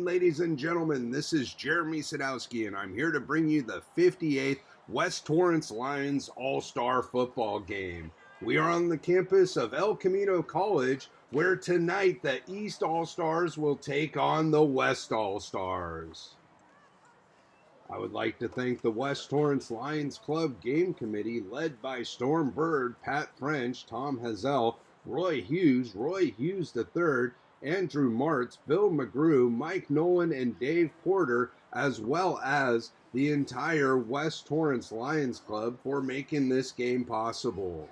evening, ladies and gentlemen. This is Jeremy Sadowski, and I'm here to bring you the 58th West Torrance Lions All-Star Football Game. We are on the campus of El Camino College, where tonight the East All-Stars will take on the West All-Stars. I would like to thank the West Torrance Lions Club Game Committee, led by Storm Bird, Pat French, Tom Hazel, Roy Hughes III, Andrew Martz, Bill McGrew, Mike Nolan, and Dave Porter, as well as the entire West Torrance Lions Club for making this game possible.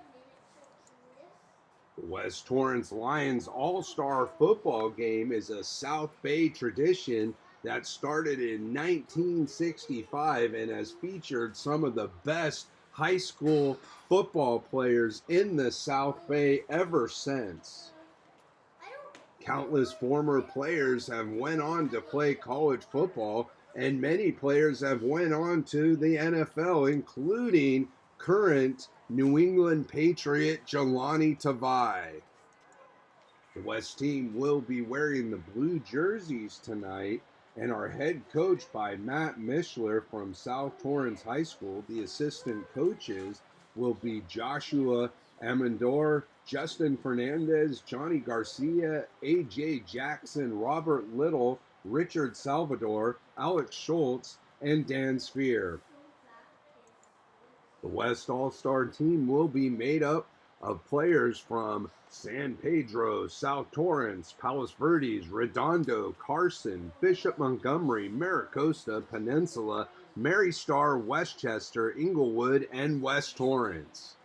The West Torrance Lions All-Star Football Game is a South Bay tradition that started in 1965 and has featured some of the best high school football players in the South Bay ever since. Countless former players have went on to play college football, and many players have went on to the NFL, including current New England Patriot Jelani Tavai. The West team will be wearing the blue jerseys tonight and are head coached by Matt Mishler from South Torrance High School. The assistant coaches will be Joshua Amandor, Justin Fernandez, Johnny Garcia, AJ Jackson, Robert Little, Richard Salvador, Alex Schultz, and Dan Spear. The West All-Star team will be made up of players from San Pedro, South Torrance, Palos Verdes, Redondo, Carson, Bishop Montgomery, Maricosta, Peninsula, Mary Star, Westchester, Inglewood, and West Torrance.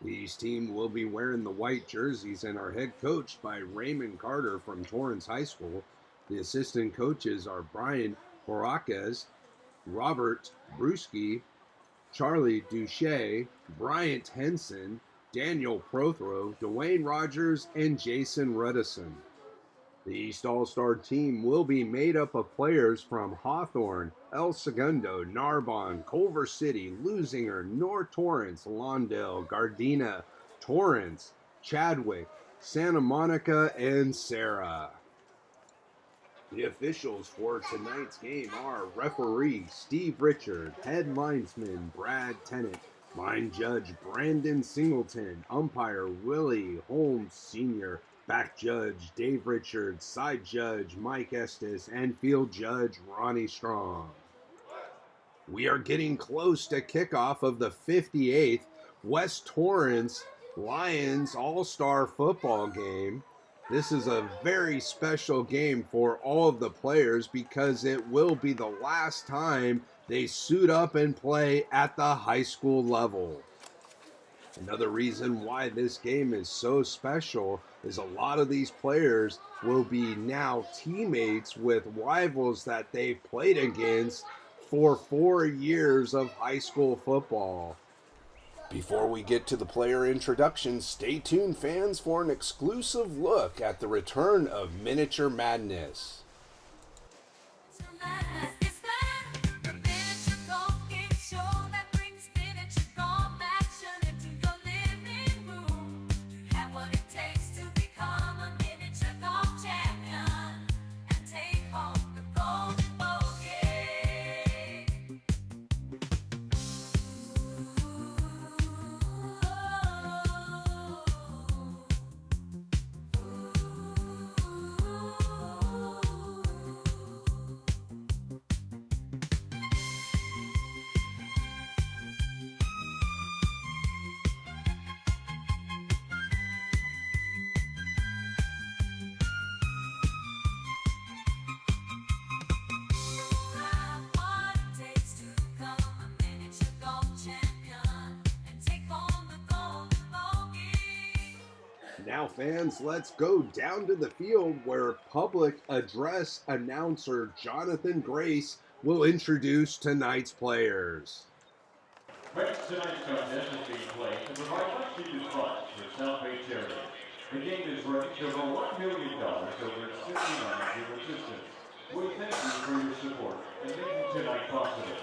These teams will be wearing the white jerseys and are head coached by Raymond Carter from Torrance High School. The assistant coaches are Brian Horaquez, Robert Bruschi, Charlie Duche, Bryant Henson, Daniel Prothro, Dwayne Rogers, and Jason Ruddison. The East All-Star team will be made up of players from Hawthorne, El Segundo, Narbonne, Culver City, Lusinger, North Torrance, Lawndale, Gardena, Torrance, Chadwick, Santa Monica, and Sarah. The officials for tonight's game are referee Steve Richard, head linesman Brad Tennant, line judge Brandon Singleton, umpire Willie Holmes Sr., back judge Dave Richards, side judge Mike Estes, and field judge Ronnie Strong. We are getting close to kickoff of the 58th West Torrance Lions All-Star Football Game. This is a very special game for all of the players because it will be the last time they suit up and play at the high school level. Another reason why this game is so special is a lot of these players will be now teammates with rivals that they've played against for 4 years of high school football. Before we get to the player introductions, stay tuned, fans, for an exclusive look at the return of Miniature Madness. Now, fans, let's go down to the field where public address announcer Jonathan Grace will introduce tonight's players. Tonight's contest is being played to provide much-needed funds for South Bay charity. The game is ranked over $1 million over 69 different systems. We thank you for your support and making tonight possible.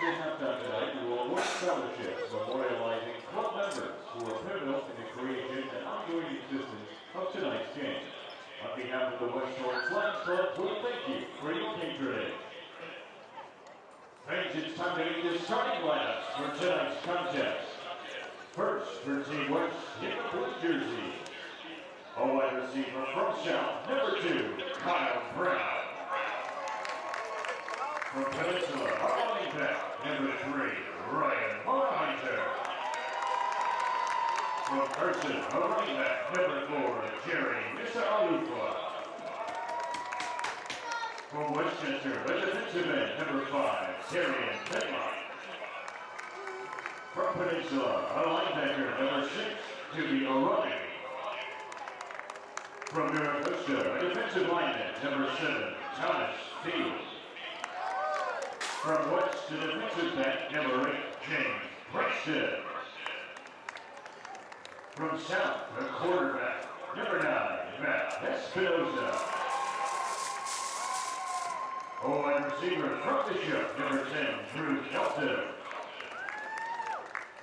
At halftime tonight, we will award scholarships memorializing club members who are pivotal in the creation and ongoing existence of tonight's game. On behalf of the West Shore Lions Club, we thank you for your patronage. Friends, it's time to meet the starting lineups for tonight's contest. First, for Team West, in the blue jersey, a wide receiver from South, number 2, Kyle Brown. From Peninsula, a running back, number 3, Ryan Hunter. From Carson, a running back, number 4, Jerry Misaufa. From Westchester, a defensive end, number 5, Terry Penlock. From Peninsula, a linebacker, number 6, Jimmy O'Reilly. From Maricosta, a defensive lineman, number 7, Thomas Fields. From West, the defensive back, number 8, James Preston. From South, the quarterback, number 9, Matt Espinoza. A wide receiver from Bishop, number 10, Drew Kelton.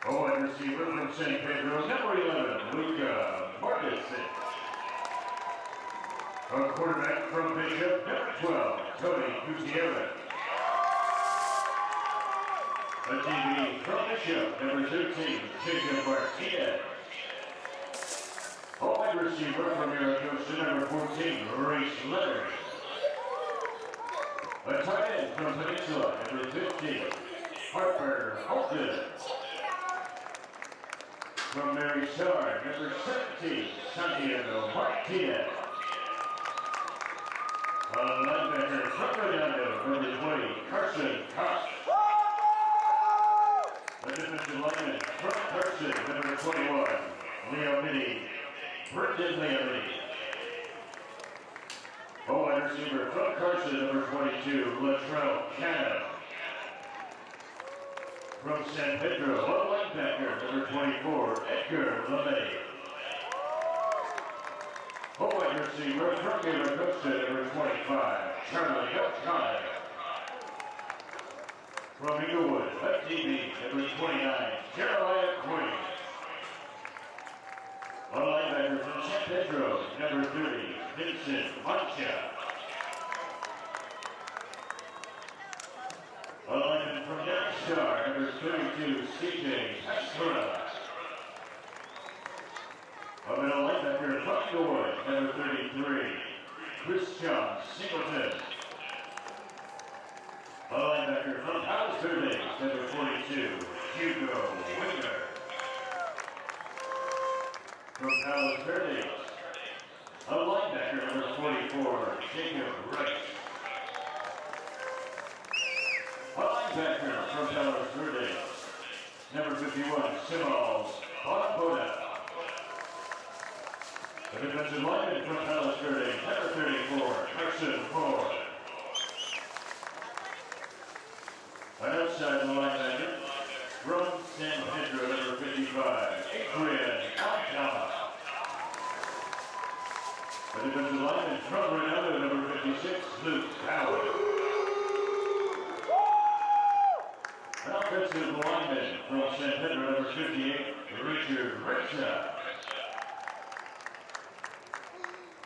A wide receiver from San Pedro, number 11, Luca Martinson. A quarterback from Bishop, number 12, Tony Gutierrez. A DB from Bishop, number 13, Jacob Martinez. A wide receiver from Maricosta, number 14, Reese Leonard. A tight end from Peninsula, number 15, Harper Holton. From Mary Star, number 17, Santiago Martinez. A linebacker from Redondo, number 20, Carson Cox. A defensive lineman from Carson, number 21, Leo Mitty, Brendan Leone. A wide receiver from Carson, number 22, Latrell Cannon. From San Pedro, a linebacker, number 24, Edgar LeMay. A wide receiver from Maricosta, number 25, Charlie O'Connor. From Inglewood, a DB, number 29, Jeremiah Quinn. A linebacker from San Pedro, number 30, Vincent Mancha. A lineman from Young Star, number 32, CJ Pastora. A middle linebacker from Inglewood, number 33, Christian Singleton. A linebacker from Palos Verdes, number 42, Hugo Winger. From Palos Verdes, a linebacker, number 44, Jacob Rice. A linebacker from Palos Verdes, number 51, Simols Bonabona. A defensive lineman from Palos Verdes, number 34, Carson Ford. An outside linebacker from San Pedro, number 55, Adrian Alcala. A defensive lineman from Redondo, number 56, Luke Howard. An offensive lineman from San Pedro, number 58, Richard Reza.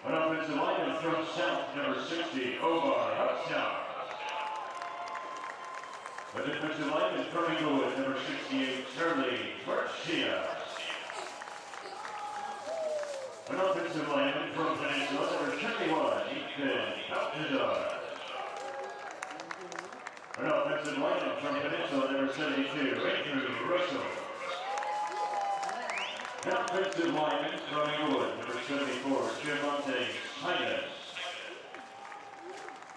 An offensive lineman from South, number 60, Omar Hudson. A defensive lineman from Inglewood, number 68, Charlie Garcia. An offensive lineman from Peninsula, number 71, Ethan Baltazar. An offensive lineman from Peninsula, number 72, Andrew Russell. An offensive lineman from Inglewood, number 74, Javante Sinus.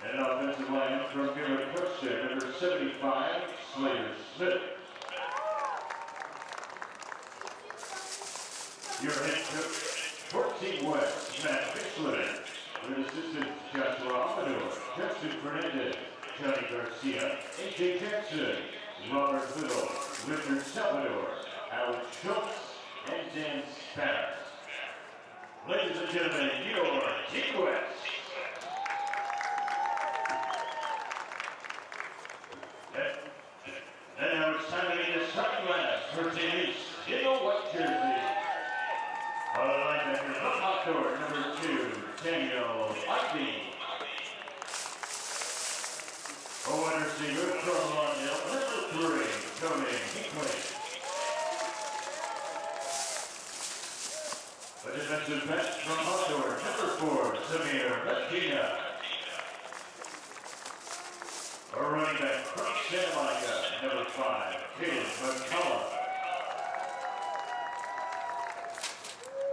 And an offensive lineman from Maricosta, number 75, Slater Smith. Your head coach for Team West, Matt Fixler, with assistants Joshua Amador, Justin Fernandez, Johnny Garcia, AJ Jackson, Robert Fiddle, Richard Salvador, Alex Schultz, and Dan Spanner. Ladies and gentlemen, your Team West. And now it's time to meet the starting lineup for Team East in the white jersey. A linebacker from Hawthorne, number 2, Daniel receiver from Lawndale, number 3, Tony Hinkley. A defensive back from Hawthorne, number 4, Samir Medina. A running back from Santa Monica, number 5, Caden McCullough.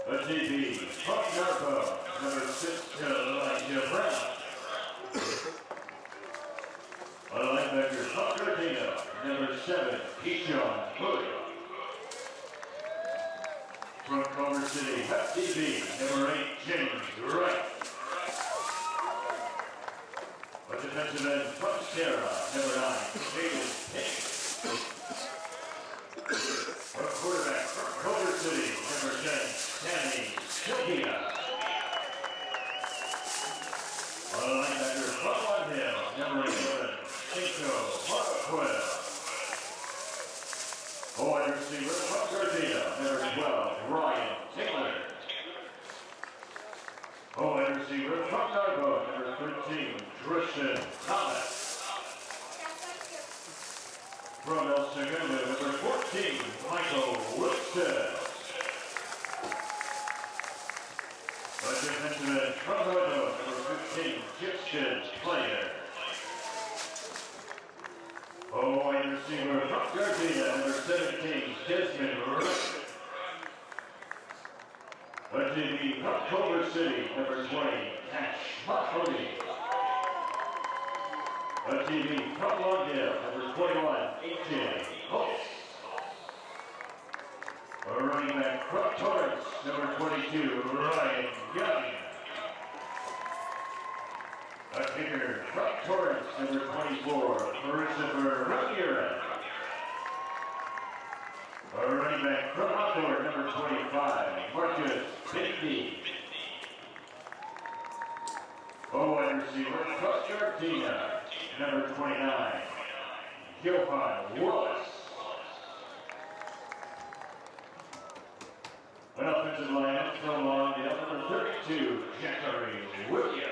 A DB from Narco, number 6, Elijah Brown. A linebacker from Gardena, number 7, Keyshawn Hood. From Culver City, DB, number 8, James Wright. A defensive end from Sarah, number 9, David Pink. A quarterback from Culver City, number 10, Sammy Sylvia. A linebacker from Lawndale, number 11, Cinco Marquez. A wide receiver from Gardena, number 12, Ryan Taylor. A wide receiver from Narbo, number 13, Tristan Thomas. From El Segundo, number 14, Michael Wilson. A defensive end from Narbo, number 15, Gibson Player. A wide receiver from Gardena, number 17, Desmond Wright. A DB from Culver City, number 20, Cash Mahoney. A DB from Lawndale, number 21, AJ Holtz. A running back from Torrance, number 22, Ryan Young. A kicker from Torrance, number 24, Christopher Ramirez. A running back from Hawthorne, number 25, Marcus Bigby. A wide receiver from Gardena, number 29, Johan Wallace. An offensive lineman from Lawndale, number 32, Zachary Williams.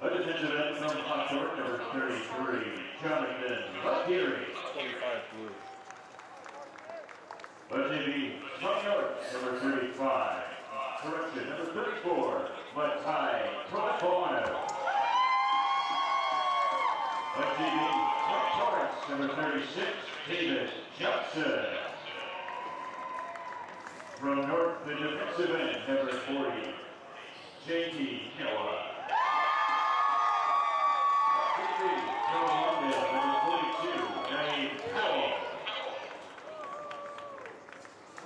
A defensive end from Hawthorne, number 33, Jonathan Buckheary. 25 blue. A DB from York, number 35. Correction, number 34, Matai Profano. A DB from Torrance, number 36, David Johnson. From North, the defensive end, number 40, J.T. Noah. From Lawndale, number 42, Dave Powell.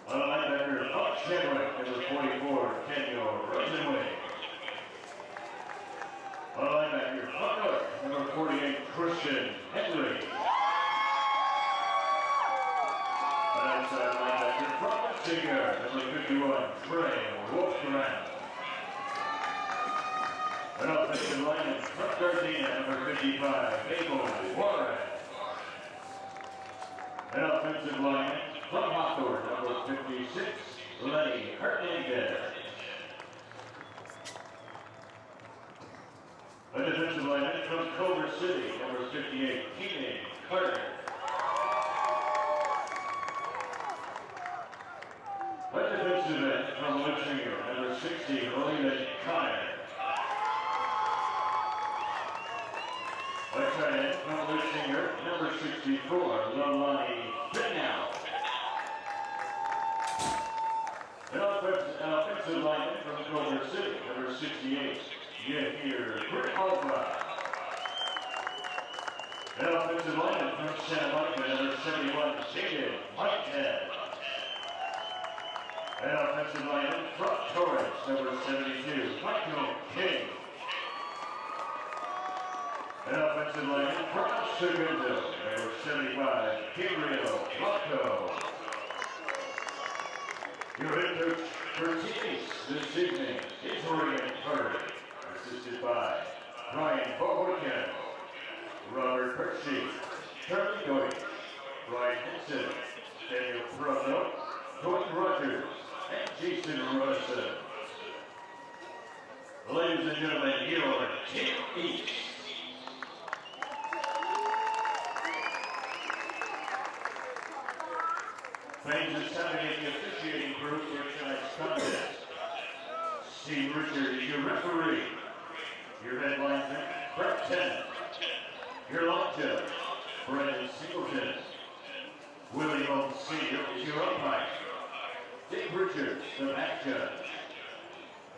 A linebacker from Chadwick, number 44, Daniel Rosenwing. A linebacker from North, number 48, Christian Henry. An outside linebacker from Singer, number 51, Trey Wolfram. An offensive lineman from Gardena, number 55, Abel Warren. An offensive lineman from Hawthorne, number 56, Lenny Hernandez. A defensive lineman from Culver City, number 58, Keenan Carter. A defensive end from Lichinger, number 60, Olivia Connor. A tight end from Lichinger, number 64, Lolani Finnow. An offensive lineman from Culver City, number 68, Yahir Grijalva. An offensive lineman from Santa Monica, number 71, Jaden Whitehead. An offensive lineman from Torrance, number 72, Michael King. An offensive lineman from Segundo, number 75, Gabriel Blanco. Your head coach for teams this evening is Ryan Carter, assisted by Ryan Bohorken, Robert Percy, Charlie Doyle, Ryan Henson, Daniel Prono, Tony Rogers, and Jason Russell. Ladies and gentlemen, your Team East. Fans examining the officiating crew for tonight's contest. Steve Richard is your referee. Your headlinesman, Brett Tennant. Your line judge, Brandon Singleton. William Owen Sr. is your umpire. Dave Richards, the back judge.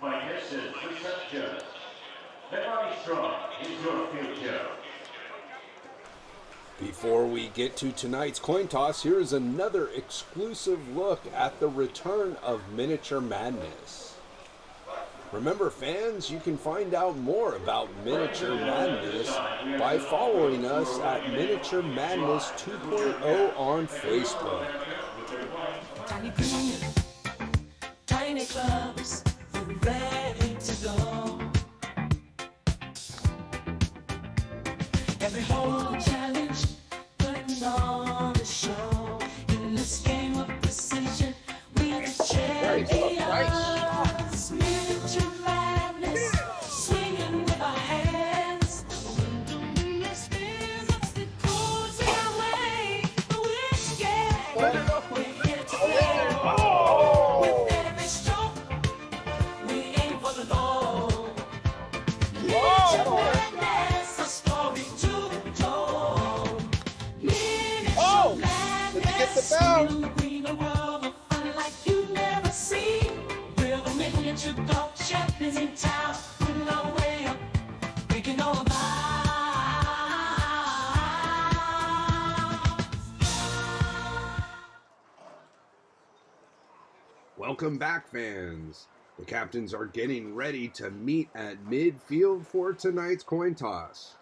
Mike Hessen, the set judge. And Ronnie Strong is your field judge. Before we get to tonight's coin toss, here is another exclusive look at the return of Miniature Madness. Remember, fans, you can find out more about Miniature Madness by following us at Miniature Madness 2.0 on Facebook. Tiny green, tiny clubs, we're ready to go. Every whole challenge, putting on the show. In this game of precision, we're the champions. Miniature Madness, swinging with our hands. When the spins obstacles in our way, we're scared. We're here to play. With every stroke, we aim for the goal. Miniature Madness, a story to told. Miniature Madness, we'll bring a world of fun like you've never seen. We're the miniature golf champions in town. With no way up, we can go about. Welcome back, fans. The captains are getting ready to meet at midfield for tonight's coin toss.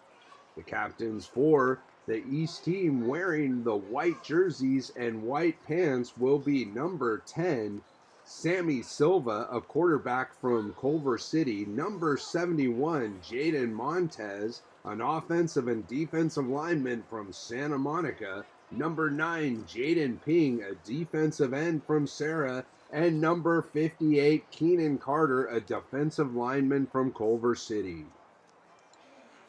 The captains for the East team wearing the white jerseys and white pants will be number 10, Sammy Silva, a quarterback from Culver City, number 71, Jaden Montez, an offensive and defensive lineman from Santa Monica, number 9, Jaden Ping, a defensive end from Sarah, and number 58, Keenan Carter, a defensive lineman from Culver City.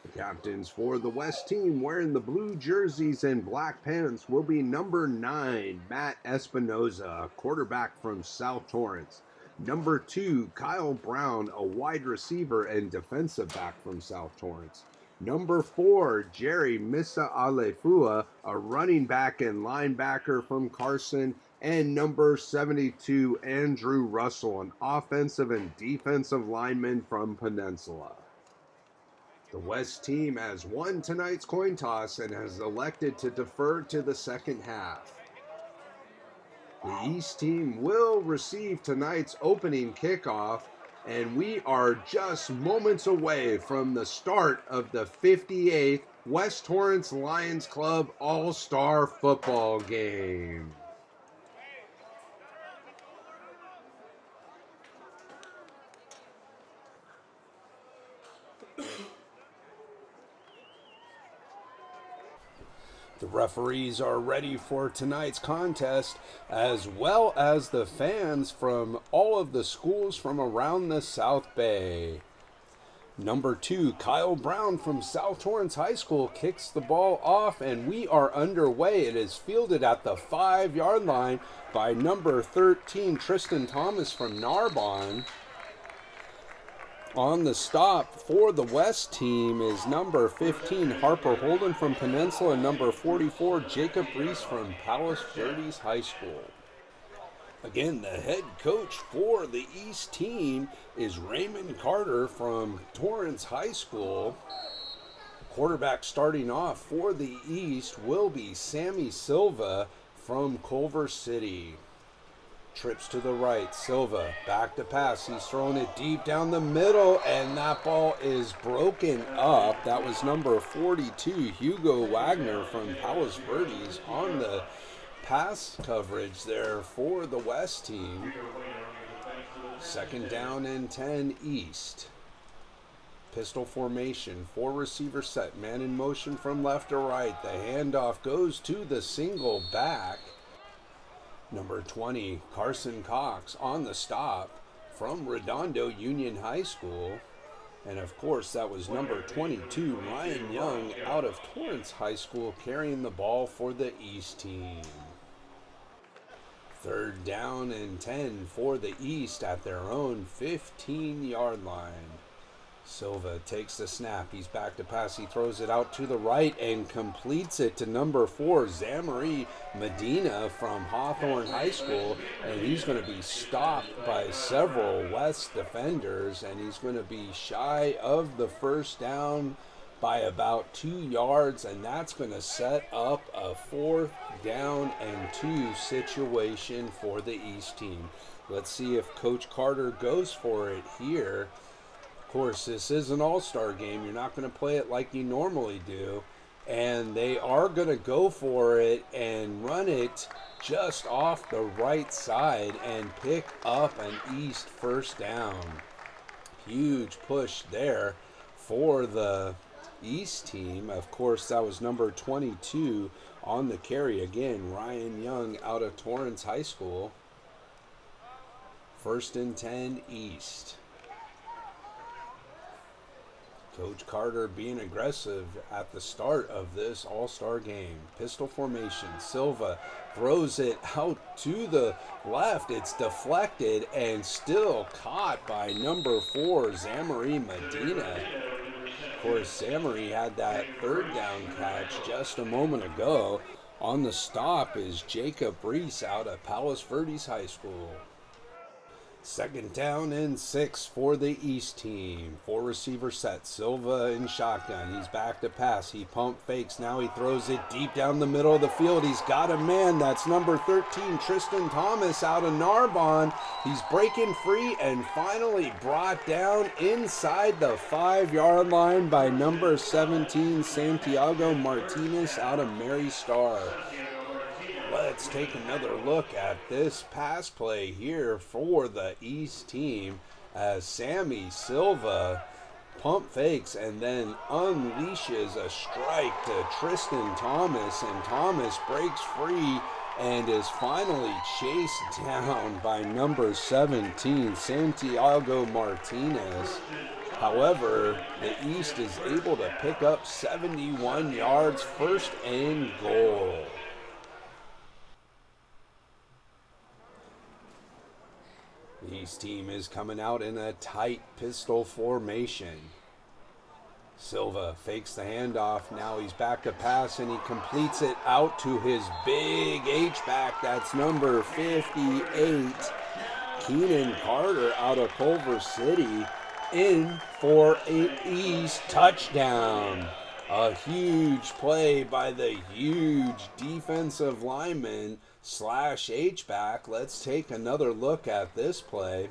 The captains for the West team wearing the blue jerseys and black pants will be number 9, Matt Espinoza, a quarterback from South Torrance. Number 2, Kyle Brown, a wide receiver and defensive back from South Torrance. Number 4, Jerry Missa Alefua, a running back and linebacker from Carson. And number 72, Andrew Russell, an offensive and defensive lineman from Peninsula. The West team has won tonight's coin toss and has elected to defer to the second half. The East team will receive tonight's opening kickoff, and we are just moments away from the start of the 58th West Torrance Lions Club All-Star Football Game. The referees are ready for tonight's contest, as well as the fans from all of the schools from around the South Bay. Number 2, Kyle Brown from South Torrance High School kicks the ball off, and we are underway. It is fielded at the 5-yard line by number 13, Tristan Thomas from Narbonne. On the stop for the West team is number 15, Harper Holden from Peninsula, and number 44, Jacob Reese from Palos Verdes High School. Again, the head coach for the East team is Raymond Carter from Torrance High School. Quarterback starting off for the East will be Sammy Silva from Culver City. Trips to the right, Silva, back to pass, he's throwing it deep down the middle, and that ball is broken up. That was number 42, Hugo Wagner from Palos Verdes on the pass coverage there for the West team. Second down and 10 East. Pistol formation, 4 receiver set, man in motion from left to right. The handoff goes to the single back. Number 20, Carson Cox on the stop from Redondo Union High School. And of course, that was number 22, Ryan Young, out of Torrance High School, carrying the ball for the East team. 3rd down and 10 for the East at their own 15-yard line. Silva takes the snap. He's back to pass. He throws it out to the right and completes it to number 4, Zamari Medina from Hawthorne High School. And he's going to be stopped by several West defenders, and he's going to be shy of the first down by about 2 yards, and that's going to set up a 4th down and 2 situation for the East team. Let's see if Coach Carter goes for it here. Of course, this is an all-star game. You're not going to play it like you normally do, and they are going to go for it and run it just off the right side and pick up an East first down. Huge push there for the East team. Of course, that was number 22 on the carry. Again, Ryan Young out of Torrance High School. 1st and 10 East. Coach Carter being aggressive at the start of this all-star game. Pistol formation. Silva throws it out to the left. It's deflected and still caught by number 4, Zamari Medina. Of course, Zamari had that 3rd down catch just a moment ago. On the stop is Jacob Reese out of Palos Verdes High School. 2nd down and 6 for the East team. 4 receiver set. Silva in shotgun. He's back to pass. He pump fakes. Now he throws it deep down the middle of the field. He's got a man. That's number 13, Tristan Thomas out of Narbonne. He's breaking free and finally brought down inside the 5-yard line by number 17, Santiago Martinez out of Mary Star. Let's take another look at this pass play here for the East team as Sammy Silva pump fakes and then unleashes a strike to Tristan Thomas, and Thomas breaks free and is finally chased down by number 17, Santiago Martinez. However, the East is able to pick up 71 yards, 1st and goal. The East team is coming out in a tight pistol formation. Silva fakes the handoff. Now he's back to pass, and he completes it out to his big H-back. That's number 58, Keenan Carter out of Culver City, in for an East touchdown. A huge play by the huge defensive lineman / H-back. Let's take another look at this play.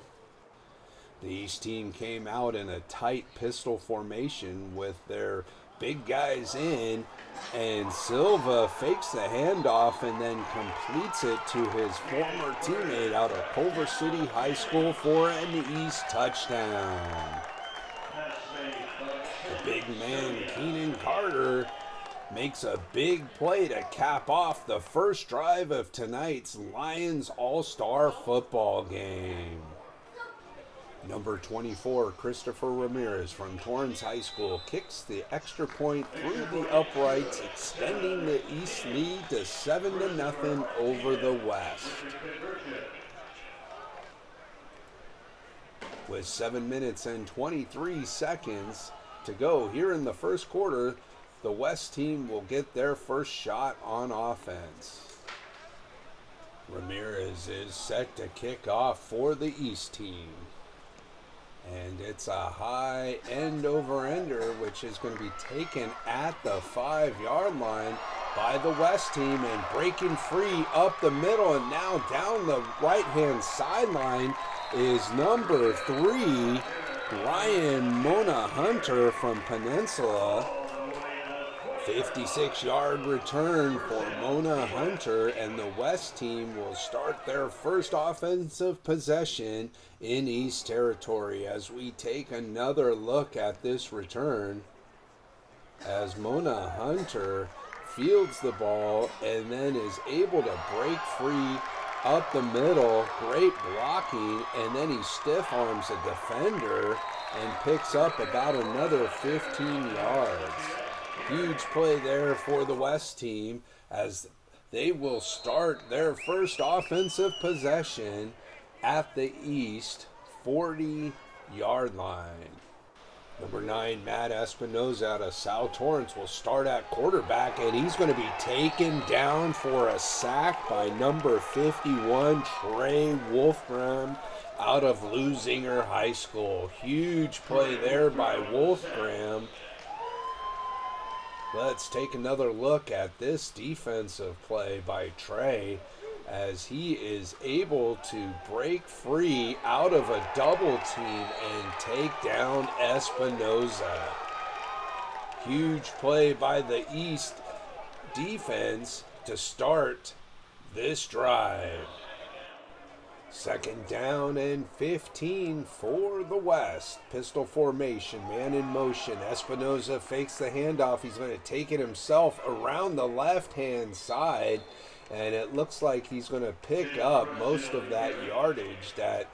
The East team came out in a tight pistol formation with their big guys in, and Silva fakes the handoff and then completes it to his former teammate out of Culver City High School for an East touchdown. The big man, Keenan Carter, makes a big play to cap off the first drive of tonight's Lions All-Star football game. Number 24, Christopher Ramirez from Torrance High School kicks the extra point through the uprights, extending the East lead to 7-0 over the West. With 7 minutes and 23 seconds to go here in the first quarter, the West team will get their first shot on offense. Ramirez is set to kick off for the East team. And it's a high end-over-ender, which is going to be taken at the 5-yard line by the West team, and breaking free up the middle and now down the right-hand sideline is number 3, Ryan Mona Hunter from Peninsula. 56-yard return for Mona Hunter, and the West team will start their first offensive possession in East Territory as we take another look at this return as Mona Hunter fields the ball and then is able to break free up the middle, great blocking, and then he stiff arms a defender and picks up about another 15 yards. Huge play there for the West team as they will start their first offensive possession at the East 40-yard line. Number 9, Matt Espinoza out of South Torrance will start at quarterback, and he's going to be taken down for a sack by number 51, Trey Wolfgram out of Lusinger High School. Huge play there by Wolfgram. Let's take another look at this defensive play by Trey as he is able to break free out of a double team and take down Espinoza. Huge play by the East defense to start this drive. 2nd down and 15 for the West. Pistol formation, man in motion. Espinoza fakes the handoff. He's going to take it himself around the left-hand side. And it looks like he's going to pick up most of that yardage that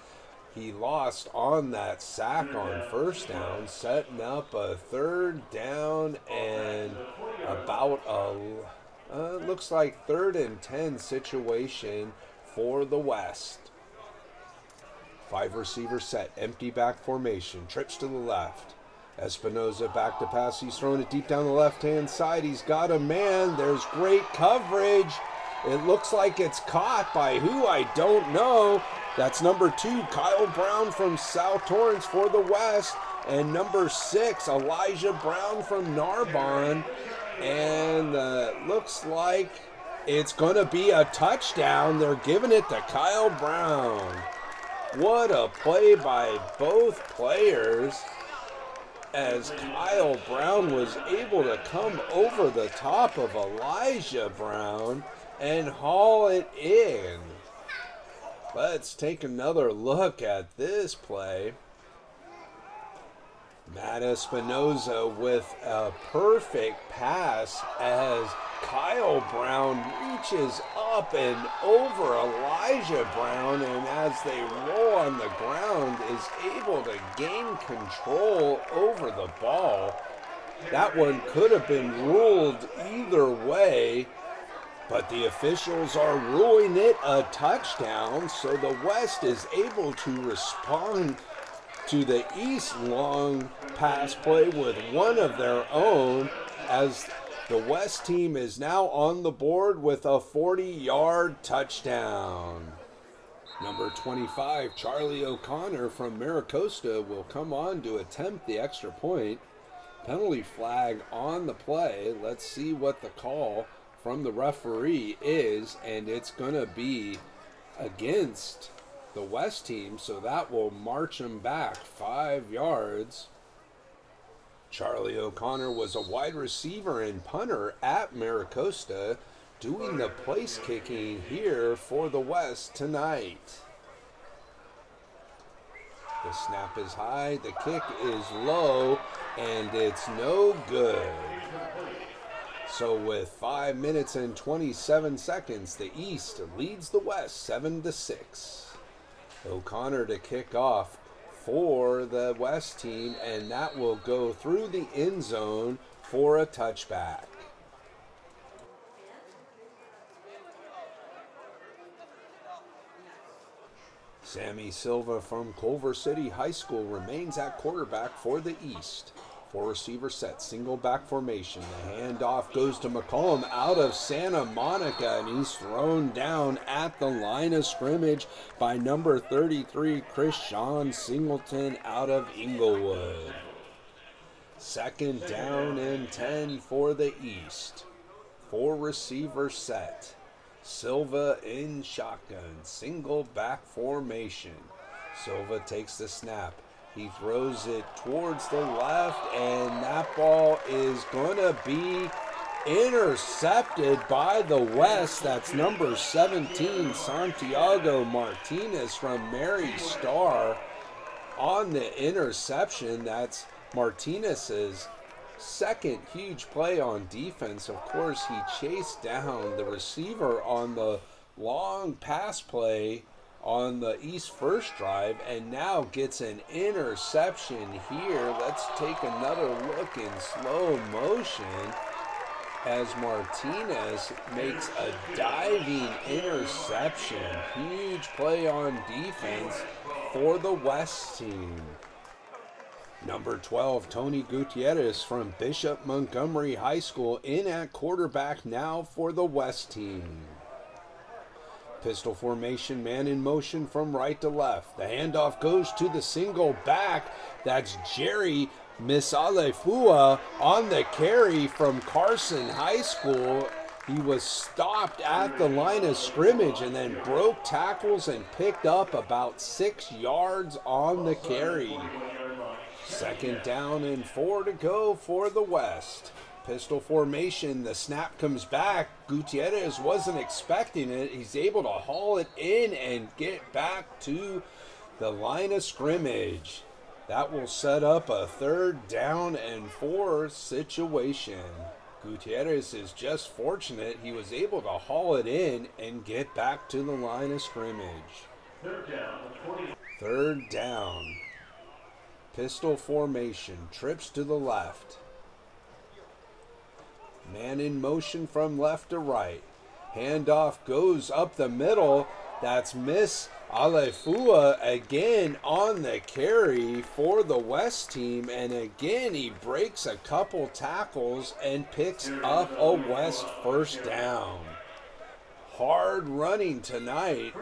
he lost on that sack on 1st down, setting up a 3rd down and about looks like 3rd and 10 situation for the West. 5 receiver set, empty back formation, trips to the left. Espinoza back to pass. He's throwing it deep down the left-hand side. He's got a man. There's great coverage. It looks like it's caught by who I don't know. That's number 2, Kyle Brown from South Torrance for the West. And number 6, Elijah Brown from Narbonne. And looks like it's going to be a touchdown. They're giving it to Kyle Brown. What a play by both players as Kyle Brown was able to come over the top of Elijah Brown and haul it in. Let's take another look at this play. Matt Espinoza with a perfect pass as Kyle Brown reaches up and over Elijah Brown, and as they roll on the ground is able to gain control over the ball. That one could have been ruled either way, but the officials are ruling it a touchdown, so the West is able to respond to the East long pass play with one of their own, as the West team is now on the board with a 40-yard touchdown. Number 25, Charlie O'Connor from Maricosta will come on to attempt the extra point. Penalty flag on the play. Let's see what the call from the referee is, and it's going to be against the West team, so that will march them back 5 yards. Charlie O'Connor was a wide receiver and punter at Maricosta, doing the place kicking here for the West tonight. The snap is high, the kick is low, and it's no good. So with 5 minutes and 27 seconds, the East leads the West 7-6. O'Connor to kick off for the West team, and that will go through the end zone for a touchback. Sammy Silva from Culver City High School remains at quarterback for the East. 4 receiver set, single back formation. The handoff goes to McCollum out of Santa Monica, and he's thrown down at the line of scrimmage by number 33, Krishawn Singleton out of Inglewood. 2nd down and 10 for the East. 4 receiver set. Silva in shotgun, single back formation. Silva takes the snap. He throws it towards the left, and that ball is going to be intercepted by the West. That's number 17, Santiago Martinez from Mary Star on the interception. That's Martinez's second huge play on defense. Of course, he chased down the receiver on the long pass play on the East first drive, and now gets an interception here. Let's take another look in slow motion as Martinez makes a diving interception. Huge play on defense for the West team. Number 12, Tony Gutierrez from Bishop Montgomery High School in at quarterback now for the West team. Pistol formation, man in motion from right to left. The handoff goes to the single back. That's Jerry Misalefua on the carry from Carson High School. He was stopped at the line of scrimmage and then broke tackles and picked up about 6 yards on the carry. 2nd down and 4 to go for the West. Pistol formation, the snap comes back. Gutierrez wasn't expecting it. He's able to haul it in and get back to the line of scrimmage. That will set up a 3rd down and 4 situation. Gutierrez is just fortunate he was able to haul it in and get back to the line of scrimmage. 3rd down. Pistol formation, trips to the left. Man in motion from left to right. Handoff goes up the middle. That's Miss Alefua again on the carry for the West team. And again, he breaks a couple tackles and picks up a West 1st down. Hard running tonight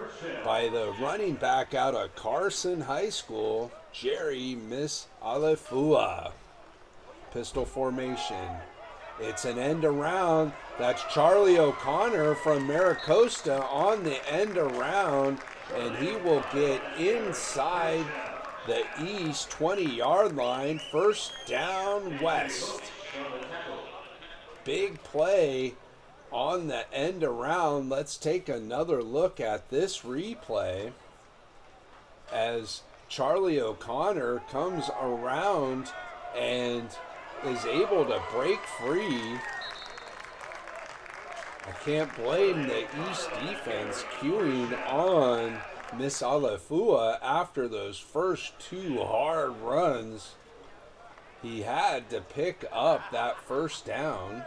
by the running back out of Carson High School, Jerry Miss Alefua. Pistol formation. It's an end around. That's Charlie O'Connor from Maricosta on the end around, and he will get inside the East 20-yard line. 1st down West. Big play on the end around. Let's take another look at this replay as Charlie O'Connor comes around and is able to break free. I can't blame the East defense queuing on Miss Alefua after those first 2 hard runs. He had to pick up that 1st down.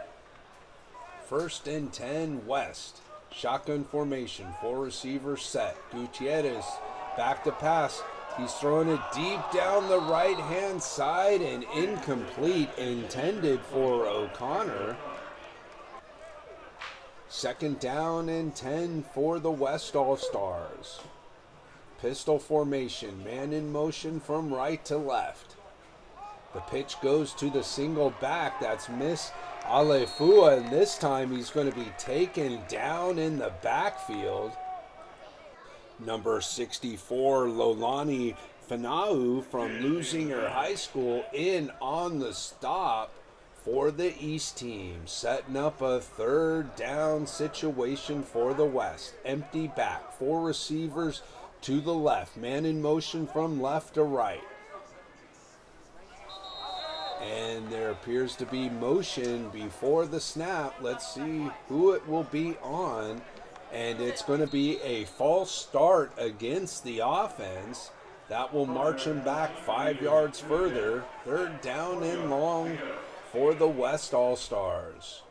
1st and 10 West. Shotgun formation, 4 receivers set. Gutierrez back to pass. He's throwing it deep down the right-hand side and incomplete, intended for O'Connor. 2nd down and 10 for the West All-Stars. Pistol formation, man in motion from right to left. The pitch goes to the single back. That's Miss Alefua, and this time he's going to be taken down in the backfield. Number 64, Lolani Fanau from Lusinger High School in on the stop for the East team, setting up a 3rd down situation for the West. Empty back, 4 receivers to the left, man in motion from left to right. And there appears to be motion before the snap. Let's see who it will be on. And it's going to be a false start against the offense. That will march him back 5 yards further. 3rd down and long for the West All-Stars.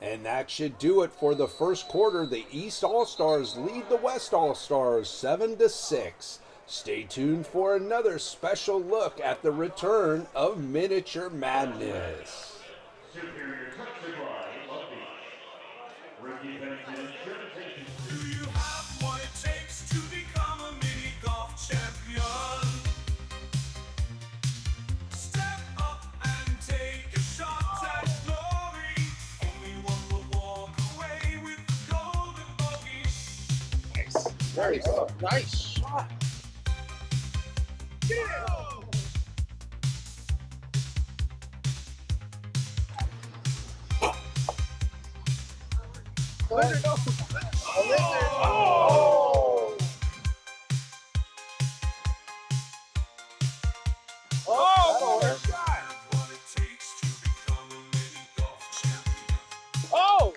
And that should do it for the 1st quarter. The East All-Stars lead the West All-Stars 7-6. Stay tuned for another special look at the return of Miniature Madness. Superior Truck Supply, Long Beach. Ricky Pennington Instrumentation. Do you have what it takes to become a mini golf champion? Step up and take a shot at glory. Only one will walk away with the golden bogey. Nice. Very good. Nice shot. Lizard, no. A lizard. Oh! Oh, what a shot. What it takes to become a mini golf champion. Oh!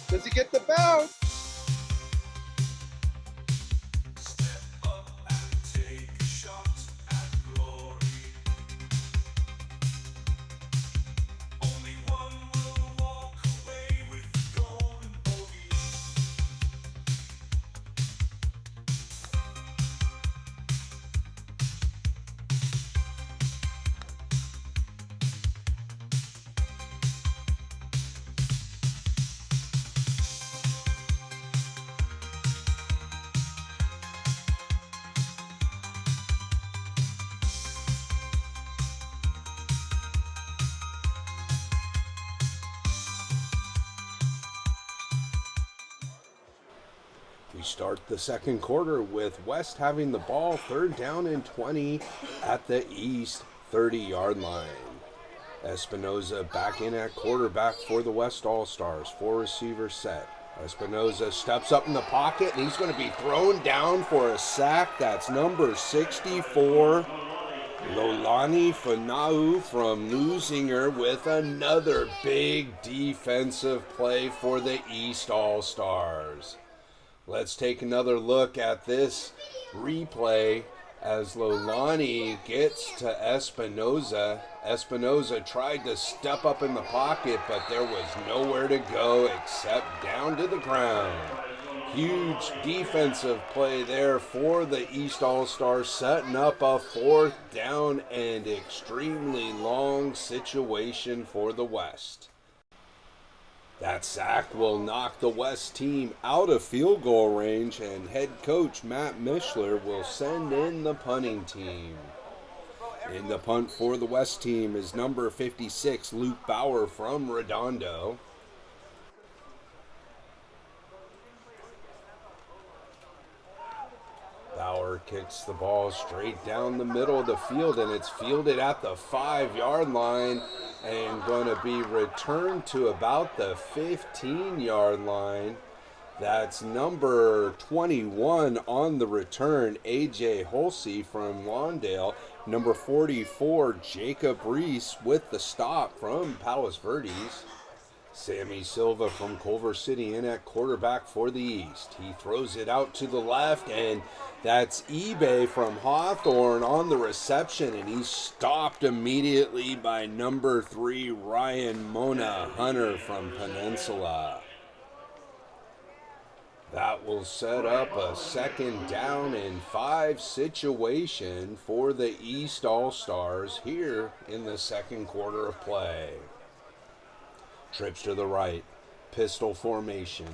Does he get the bounce? We start the second quarter with West having the ball, 3rd down and 20 at the East 30-yard line. Espinoza back in at quarterback for the West All-Stars. 4 receivers set. Espinoza steps up in the pocket, and he's going to be thrown down for a sack. That's number 64, Lolani Fanau from Lusinger, with another big defensive play for the East All-Stars. Let's take another look at this replay as Lolani gets to Espinoza. Espinoza tried to step up in the pocket, but there was nowhere to go except down to the ground. Huge defensive play there for the East All-Stars, setting up a 4th down and extremely long situation for the West. That sack will knock the West team out of field goal range, and head coach Matt Mishler will send in the punting team. In the punt for the West team is number 56, Luke Bauer from Redondo. Bauer kicks the ball straight down the middle of the field, and it's fielded at the 5-yard line and going to be returned to about the 15-yard line. That's number 21 on the return, A.J. Holsey from Lawndale. Number 44, Jacob Reese with the stop from Palos Verdes. Sammy Silva from Culver City in at quarterback for the East. He throws it out to the left, and that's eBay from Hawthorne on the reception, and he's stopped immediately by number 3, Ryan Mona Hunter from Peninsula. That will set up a 2nd down and 5 situation for the East All-Stars here in the second quarter of play. Trips to the right, pistol formation.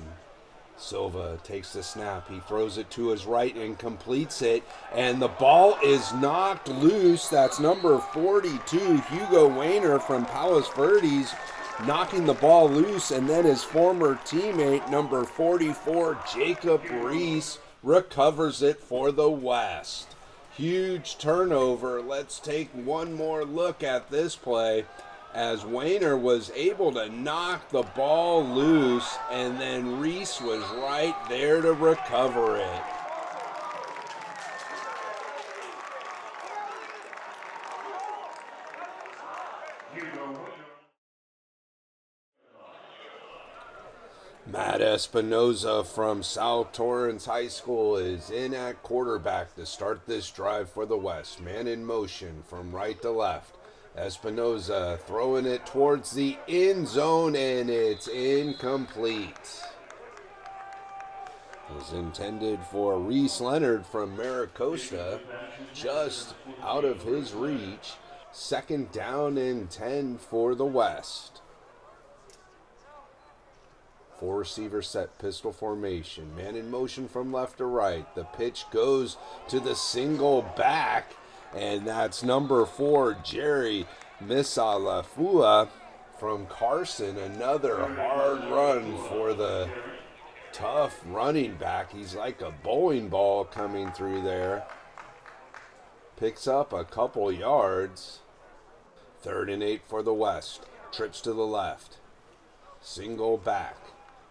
Silva takes the snap, he throws it to his right and completes it, and the ball is knocked loose. That's number 42, Hugo Wayner from Palos Verdes, knocking the ball loose, and then his former teammate, number 44, Jacob Reese, recovers it for the West. Huge turnover. Let's take one more look at this play, as Wayner was able to knock the ball loose, and then Reese was right there to recover it. Matt Espinoza from South Torrance High School is in at quarterback to start this drive for the West. Man in motion from right to left. Espinoza throwing it towards the end zone, and it's incomplete. It was intended for Reese Leonard from Maricosta, just out of his reach. 2nd down and 10 for the West. 4 receiver set, pistol formation. Man in motion from left to right. The pitch goes to the single back, and that's number 4, Jerry Misalafua from Carson. Another hard run for the tough running back. He's like a bowling ball coming through there. Picks up a couple yards. 3rd and 8 for the West. Trips to the left. Single back.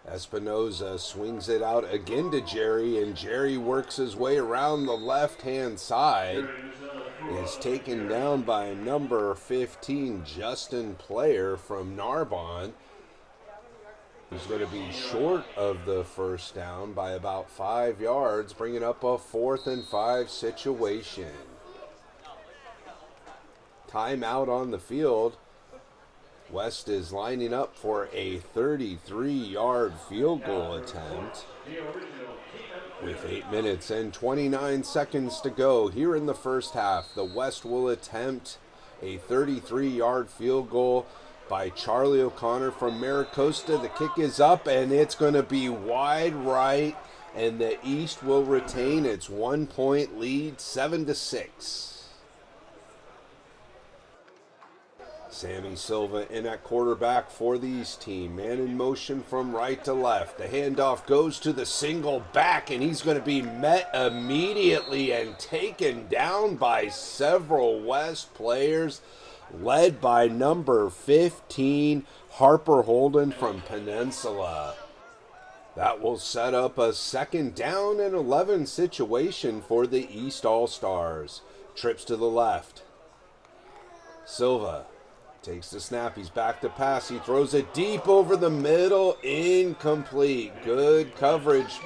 Espinoza swings it out again to Jerry, and Jerry works his way around the left-hand side. Is taken down by number 15, Justin Player from Narbonne. He's going to be short of the 1st down by about 5 yards, bringing up a 4th and 5 situation. Timeout on the field. West is lining up for a 33-yard field goal attempt. With 8 minutes and 29 seconds to go here in the first half, the West will attempt a 33-yard field goal by Charlie O'Connor from Maricosta. The kick is up, and it's going to be wide right, and the East will retain its 1-point lead, 7-6. Sammy Silva in at quarterback for the East team. Man in motion from right to left. The handoff goes to the single back, and he's going to be met immediately and taken down by several West players, led by number 15, Harper Holden from Peninsula. That will set up a 2nd down and 11 situation for the East All-Stars. Trips to the left. Silva takes the snap. He's back to pass. He throws it deep over the middle. Incomplete. Good coverage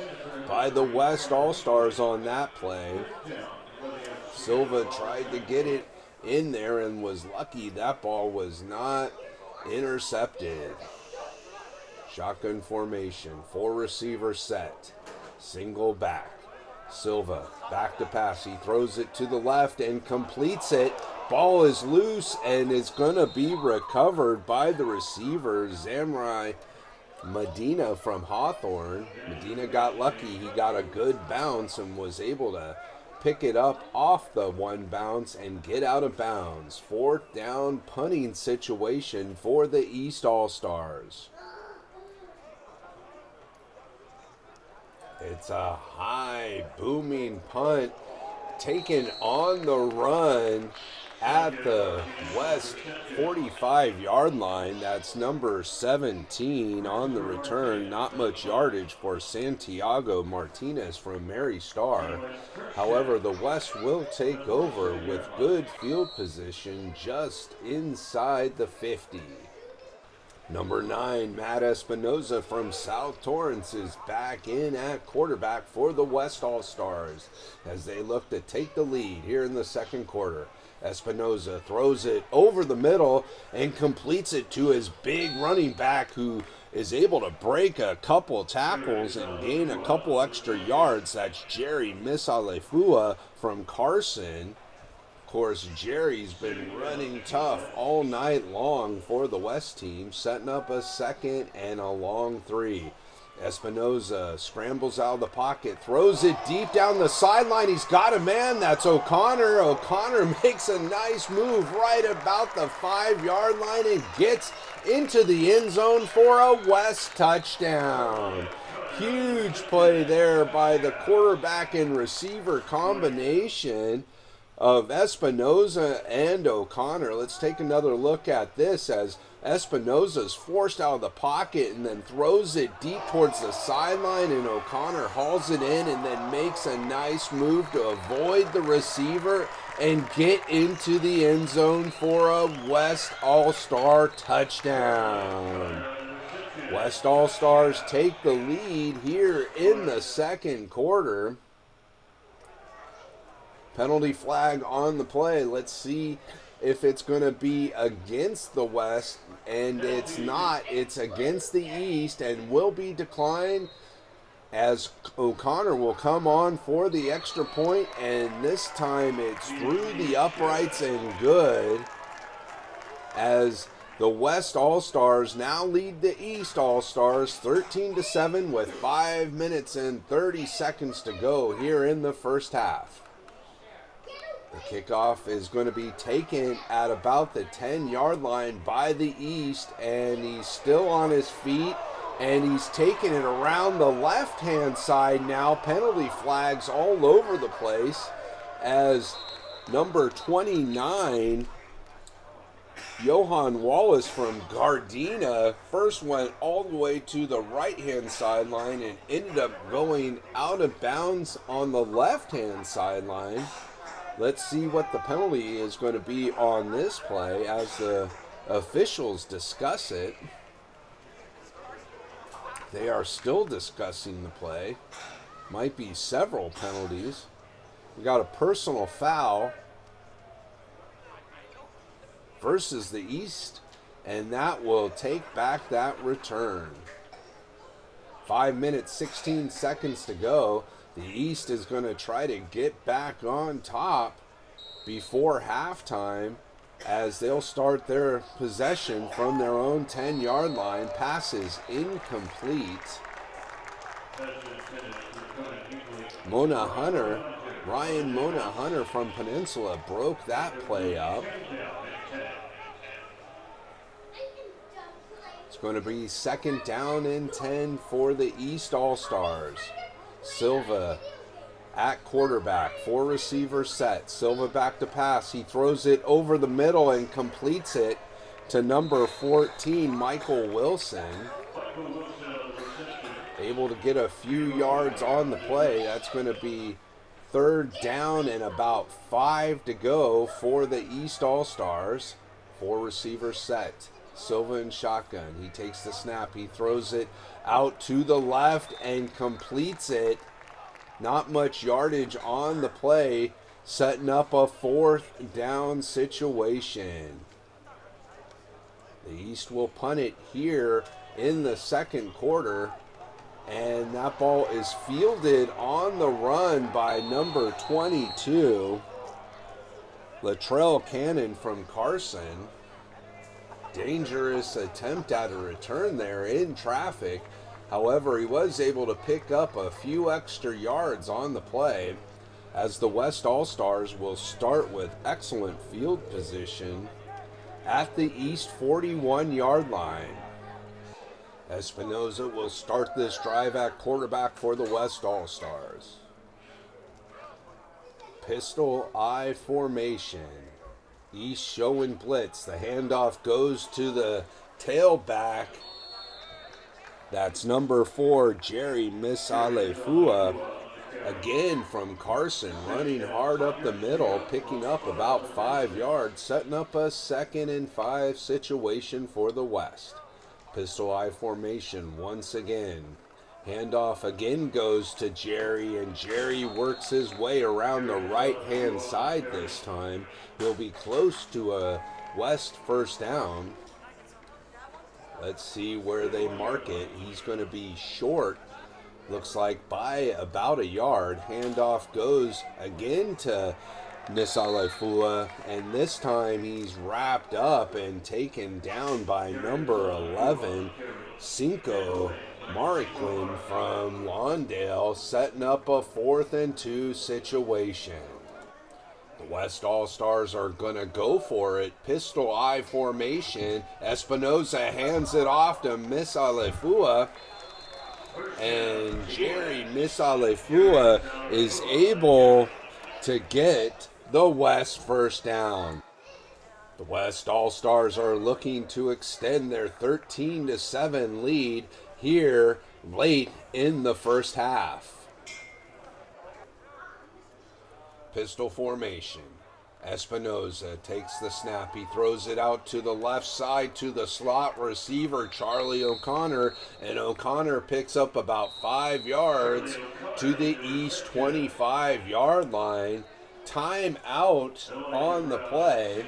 by the West All-Stars on that play. Silva tried to get it in there and was lucky that ball was not intercepted. Shotgun formation. 4 receiver set. Single back. Silva back to pass. He throws it to the left and completes it. Ball is loose and is going to be recovered by the receiver, Zamrai Medina from Hawthorne. Medina got lucky. He got a good bounce and was able to pick it up off the one bounce and get out of bounds. 4th down punting situation for the East All-Stars. It's a high booming punt taken on the run at the West 45-yard line. That's number 17 on the return. Not much yardage for Santiago Martinez from Mary Star. However, the West will take over with good field position just inside the 50. Number 9, Matt Espinoza from South Torrance is back in at quarterback for the West All-Stars as they look to take the lead here in the 2nd quarter. Espinoza throws it over the middle and completes it to his big running back, who is able to break a couple tackles and gain a couple extra yards. That's Jerry Misalefua from Carson. Of course, Jerry's been running tough all night long for the West team, setting up a 2nd and a long 3. Espinoza scrambles out of the pocket, throws it deep down the sideline. He's got a man. That's O'Connor. O'Connor makes a nice move right about the 5-yard line and gets into the end zone for a West touchdown. Huge play there by the quarterback and receiver combination of Espinoza and O'Connor. Let's take another look at this as Espinoza's forced out of the pocket and then throws it deep towards the sideline, and O'Connor hauls it in and then makes a nice move to avoid the receiver and get into the end zone for a West All-Star touchdown. West All-Stars take the lead here in the 2nd quarter. Penalty flag on the play. Let's see if it's going to be against the West, and it's not. It's against the East and will be declined, as O'Connor will come on for the extra point, and this time it's through the uprights and good, as the West All-Stars now lead the East All-Stars 13-7 with 5 minutes and 30 seconds to go here in the first half. The kickoff is going to be taken at about the 10-yard line by the East, and he's still on his feet, and he's taking it around the left-hand side now. Penalty flags all over the place as number 29, Johan Wallace from Gardena, first went all the way to the right-hand sideline and ended up going out of bounds on the left-hand sideline. Let's see what the penalty is going to be on this play as the officials discuss it. They are still discussing the play. Might be several penalties. We got a personal foul versus the East, and that will take back that return. 5 minutes, 16 seconds to go. The East is going to try to get back on top before halftime as they'll start their possession from their own 10-yard line. Passes incomplete. Ryan Mona Hunter from Peninsula broke that play up. It's going to be 2nd down and 10 for the East All-Stars. Silva at quarterback, 4 receivers set. Silva back to pass. He throws it over the middle and completes it to number 14, Michael Wilson. Able to get a few yards on the play. That's going to be 3rd down and about 5 to go for the East All-Stars. 4 receivers set. Silva in shotgun. He takes the snap. He throws it out to the left and completes it. Not much yardage on the play, setting up a 4th down situation. The East will punt it here in the 2nd quarter, and that ball is fielded on the run by number 22, Latrell Cannon from Carson. Dangerous attempt at a return there in traffic. However, he was able to pick up a few extra yards on the play, as the West All-Stars will start with excellent field position at the East 41-yard line. Espinoza will start this drive at quarterback for the West All-Stars. Pistol I formation. East showing blitz. The handoff goes to the tailback. That's number 4, Jerry Misalefua. Again from Carson, running hard up the middle, picking up about 5 yards, setting up a 2nd and 5 situation for the West. Pistol I formation once again. Handoff again goes to Jerry, and Jerry works his way around the right-hand side this time. He'll be close to a West 1st down. Let's see where they mark it. He's going to be short. Looks like by about a yard. Handoff goes again to Misalefua, and this time he's wrapped up and taken down by number 11, Cinco Marklin from Lawndale, setting up a 4th and 2 situation. The West All-Stars are going to go for it. Pistol I formation. Espinoza hands it off to Misalefua. And Jerry Misalefua is able to get the West 1st down. The West All-Stars are looking to extend their 13-7 lead here late in the 1st half. Pistol formation. Espinoza takes the snap. He throws it out to the left side to the slot receiver, Charlie O'Connor, and O'Connor picks up about 5 yards to the East 25-yard line. Time out on the play.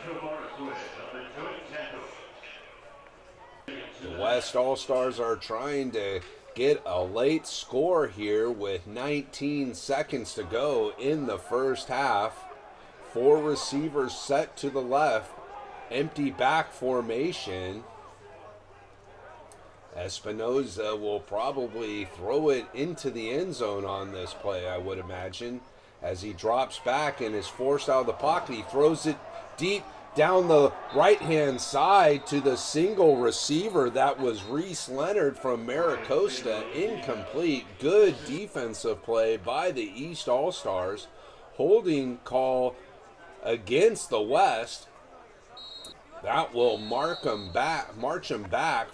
The West All-Stars are trying to get a late score here with 19 seconds to go in the 1st half. 4 receivers set to the left. Empty back formation. Espinoza will probably throw it into the end zone on this play, I would imagine. As he drops back and is forced out of the pocket, he throws it deep down the right-hand side to the single receiver. That was Reese Leonard from Maricosta. Incomplete. Good defensive play by the East All-Stars. Holding call against the West. That will march them back.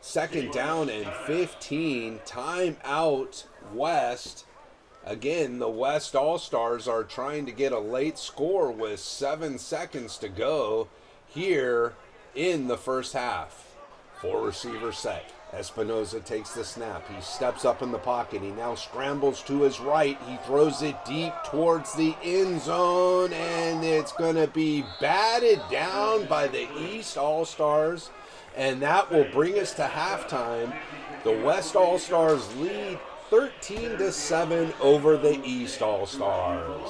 2nd down and 15. Time out West. Again, the West All-Stars are trying to get a late score with 7 seconds to go here in the 1st half. 4 receivers set. Espinoza takes the snap. He steps up in the pocket. He now scrambles to his right. He throws it deep towards the end zone, and it's going to be batted down by the East All-Stars, and that will bring us to halftime. The West All-Stars lead 13-7 over the East All-Stars.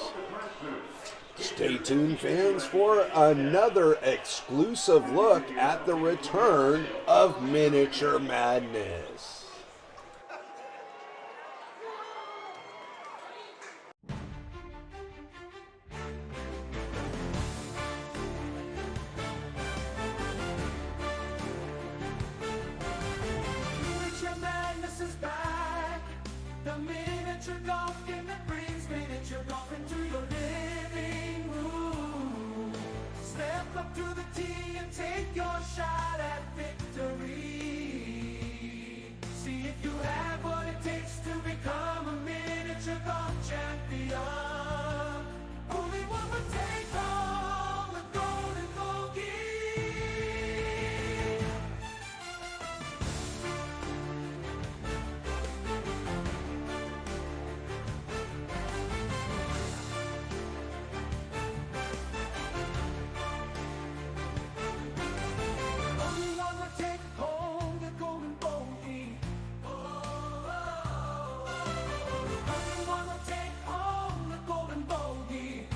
Stay tuned, fans, for another exclusive look at the return of Miniature Madness. to the tee and take your shot at victory. See if you have what it takes to become a miniature golf champion. Only one would take home the golden bogey. Only one would take home the golden bogey. Only one would take home the golden bogey.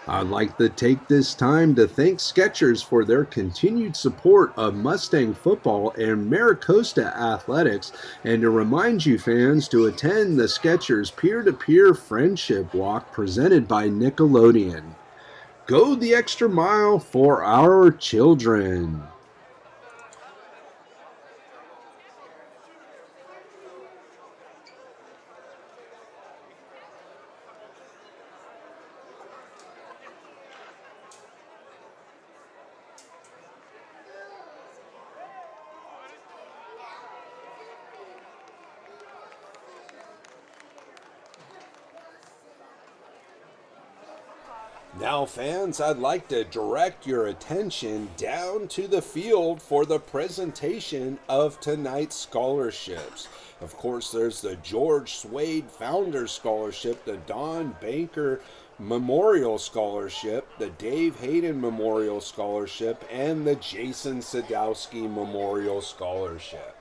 I'd like to take this time to thank Skechers for their continued support of Mustang football and Maricosta athletics, and to remind you fans to attend the Skechers peer-to-peer friendship walk presented by Nickelodeon. Go the extra mile for our children. Now, fans, I'd like to direct your attention down to the field for the presentation of tonight's scholarships. Of course, there's the George Swade Founders Scholarship, the Don Banker Memorial Scholarship, the Dave Hayden Memorial Scholarship, and the Jason Sadowski Memorial Scholarship.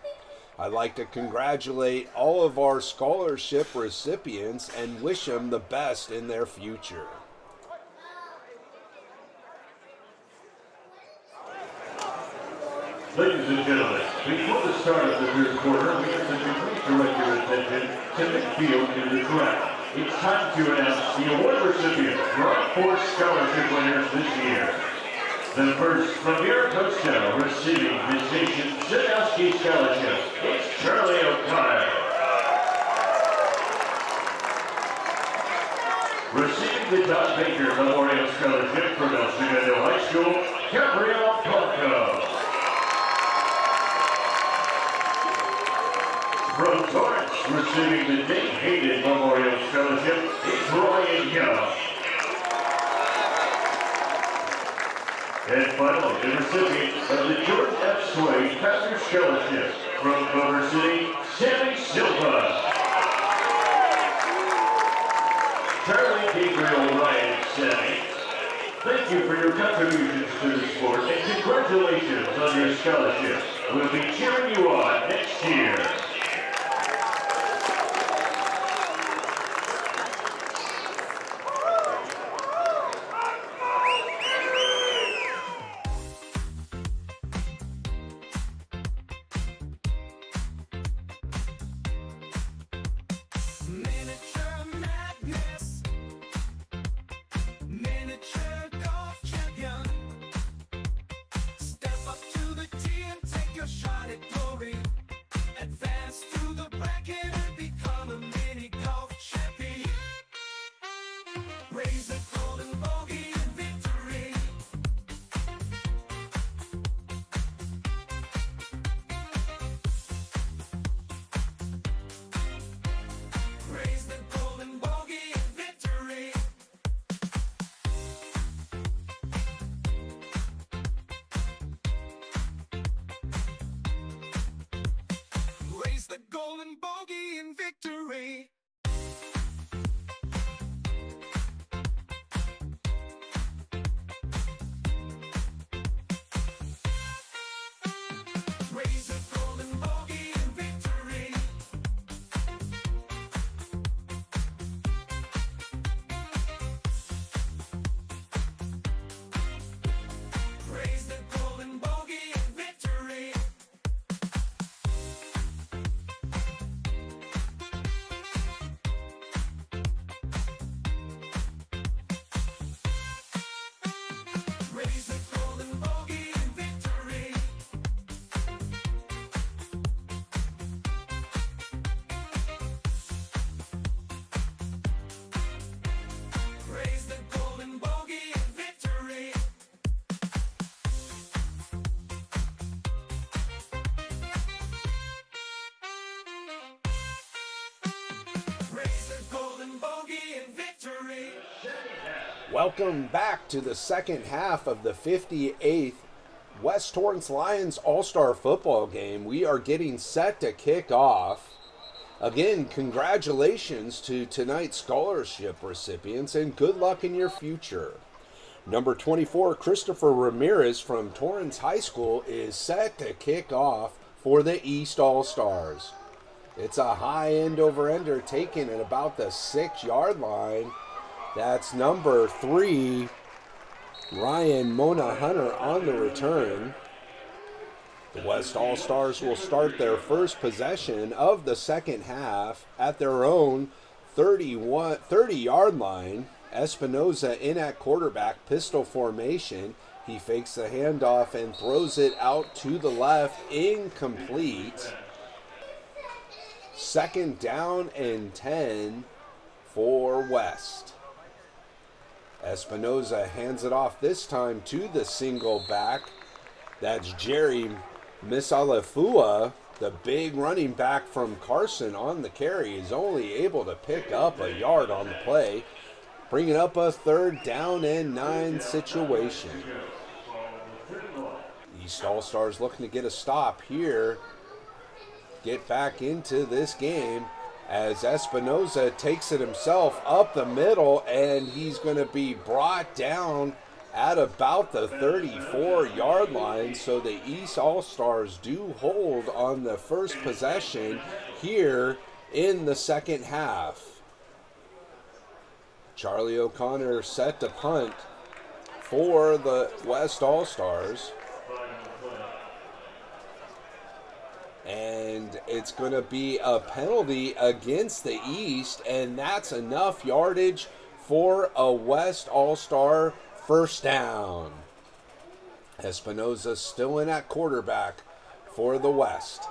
I'd like to congratulate all of our scholarship recipients and wish them the best in their future. Ladies and gentlemen, before the start of the third quarter, we ask that you please direct your attention to midfield in the track. It's time to announce the award recipients for our 4 scholarship winners this year. The first from Maricosta receiving the Jason Sadowski Scholarship, it's Charlie O'Connor. Receiving the Don Baker Memorial Scholarship from El Segundo High School, Gabrielle Parco. From Torrance, receiving the Dave Hayden Memorial Scholarship, it's Ryan Young. And finally, the recipient of the George F. Swade Founders Scholarship from Culver City, Sammy Silva. Charlie, Gabriel, Ryan, Sammy, thank you for your contributions to the sport and congratulations on your scholarship. We'll be cheering you on next year. Miniature madness, miniature golf champion. Step up to the tee and take your shot at glory. Advance Welcome back to the second half of the 58th West Torrance Lions All-Star Football game. We are getting set to kick off. Again, congratulations to tonight's scholarship recipients and good luck in your future. Number 24, Christopher Ramirez from Torrance High School is set to kick off for the East All-Stars. It's a high end over ender taken at about the 6-yard line. That's number 3, Ryan Mona Hunter on the return. The West All-Stars will start their first possession of the second half at their own 30-yard line. Espinoza in at quarterback, pistol formation. He fakes the handoff and throws it out to the left, incomplete. Second down and 10 for West. Espinoza hands it off this time to the single back. That's Jerry Misalefua, the big running back from Carson on the carry. Is only able to pick up a yard on the play, bringing up a third down and 9 situation. East All-Stars looking to get a stop here, get back into this game, as Espinoza takes it himself up the middle, and he's going to be brought down at about the 34-yard line. So the East All-Stars do hold on the first possession here in the second half. Charlie O'Connor set to punt for the West All-Stars. And it's going to be a penalty against the East, and that's enough yardage for a West All-Star first down. Espinoza still in at quarterback for the West.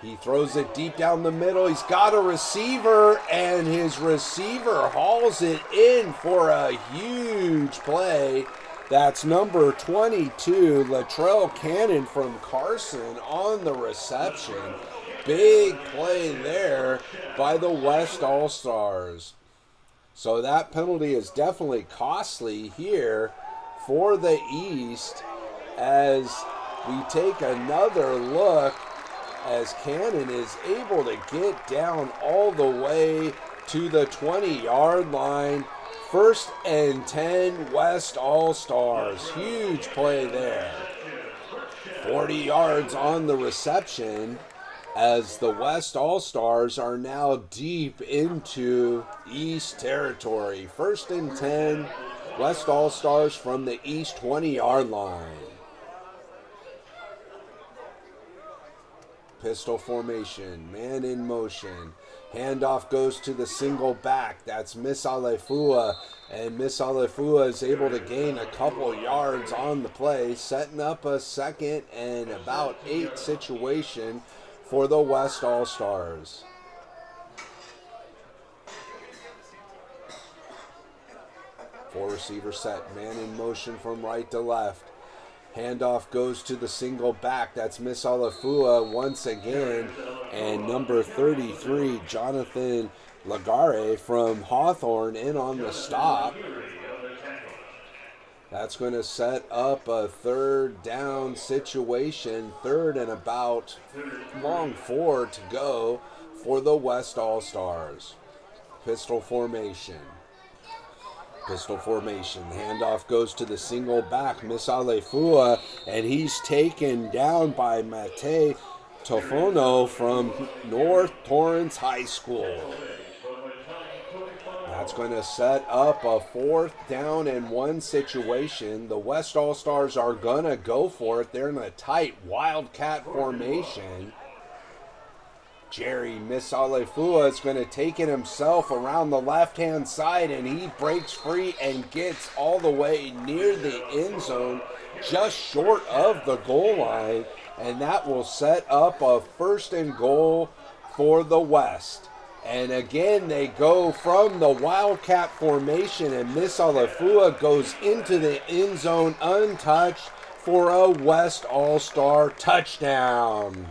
He throws it deep down the middle. He's got a receiver, and his receiver hauls it in for a huge play. That's number 22, Latrell Cannon from Carson on the reception. Big play there by the West All-Stars. So that penalty is definitely costly here for the East, as we take another look, as Cannon is able to get down all the way to the 20-yard line. First and 10, West All-Stars. Huge play there. 40 yards on the reception, as the West All-Stars are now deep into East territory. First and 10, West All-Stars from the East 20-yard line. Pistol formation, man in motion. Handoff goes to the single back. That's Misalefua, and Misalefua is able to gain a couple yards on the play, setting up a second and about 8 situation for the West All-Stars. Four receiver set, man in motion from right to left. Handoff goes to the single back. That's Misalefua once again. And number 33, Jonathan Lagare from Hawthorne in on the stop. That's going to set up a third down situation. Third and about long 4 to go for the West All-Stars. Pistol formation. Handoff goes to the single back, Misalefua, and he's taken down by Mate Tofono from North Torrance High School. That's going to set up a 4th down and 1 situation. The West All-Stars are going to go for it. They're in a tight Wildcat formation. Jerry Misalefua is going to take it himself around the left-hand side, and he breaks free and gets all the way near the end zone, just short of the goal line, and that will set up a 1st and goal for the West. And again, they go from the Wildcat formation, and Misalefua goes into the end zone untouched for a West All-Star touchdown.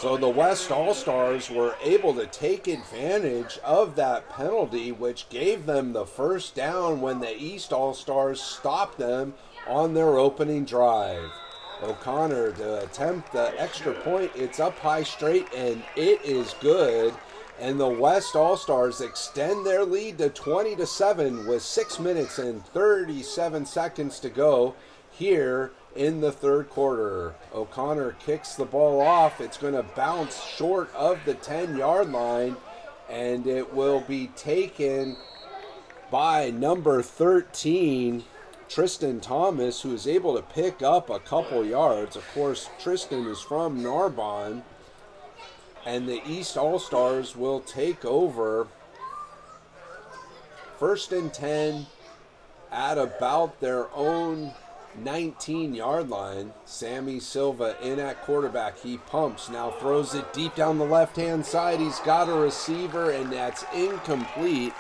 So the West All-Stars were able to take advantage of that penalty, which gave them the first down when the East All-Stars stopped them on their opening drive. O'Connor to attempt the extra point. It's up high straight, and it is good. And the West All-Stars extend their lead to 20-7 with 6 minutes and 37 seconds to go here in the third quarter. O'Connor kicks the ball off. It's going to bounce short of the 10-yard line, and it will be taken by number 13, Tristan Thomas, who is able to pick up a couple yards. Of course, Tristan is from Narbonne, and the East All-Stars will take over first and 10 at about their own 19-yard line. Sammy Silva in at quarterback. He pumps, now throws it deep down the left-hand side. He's got a receiver, and that's incomplete.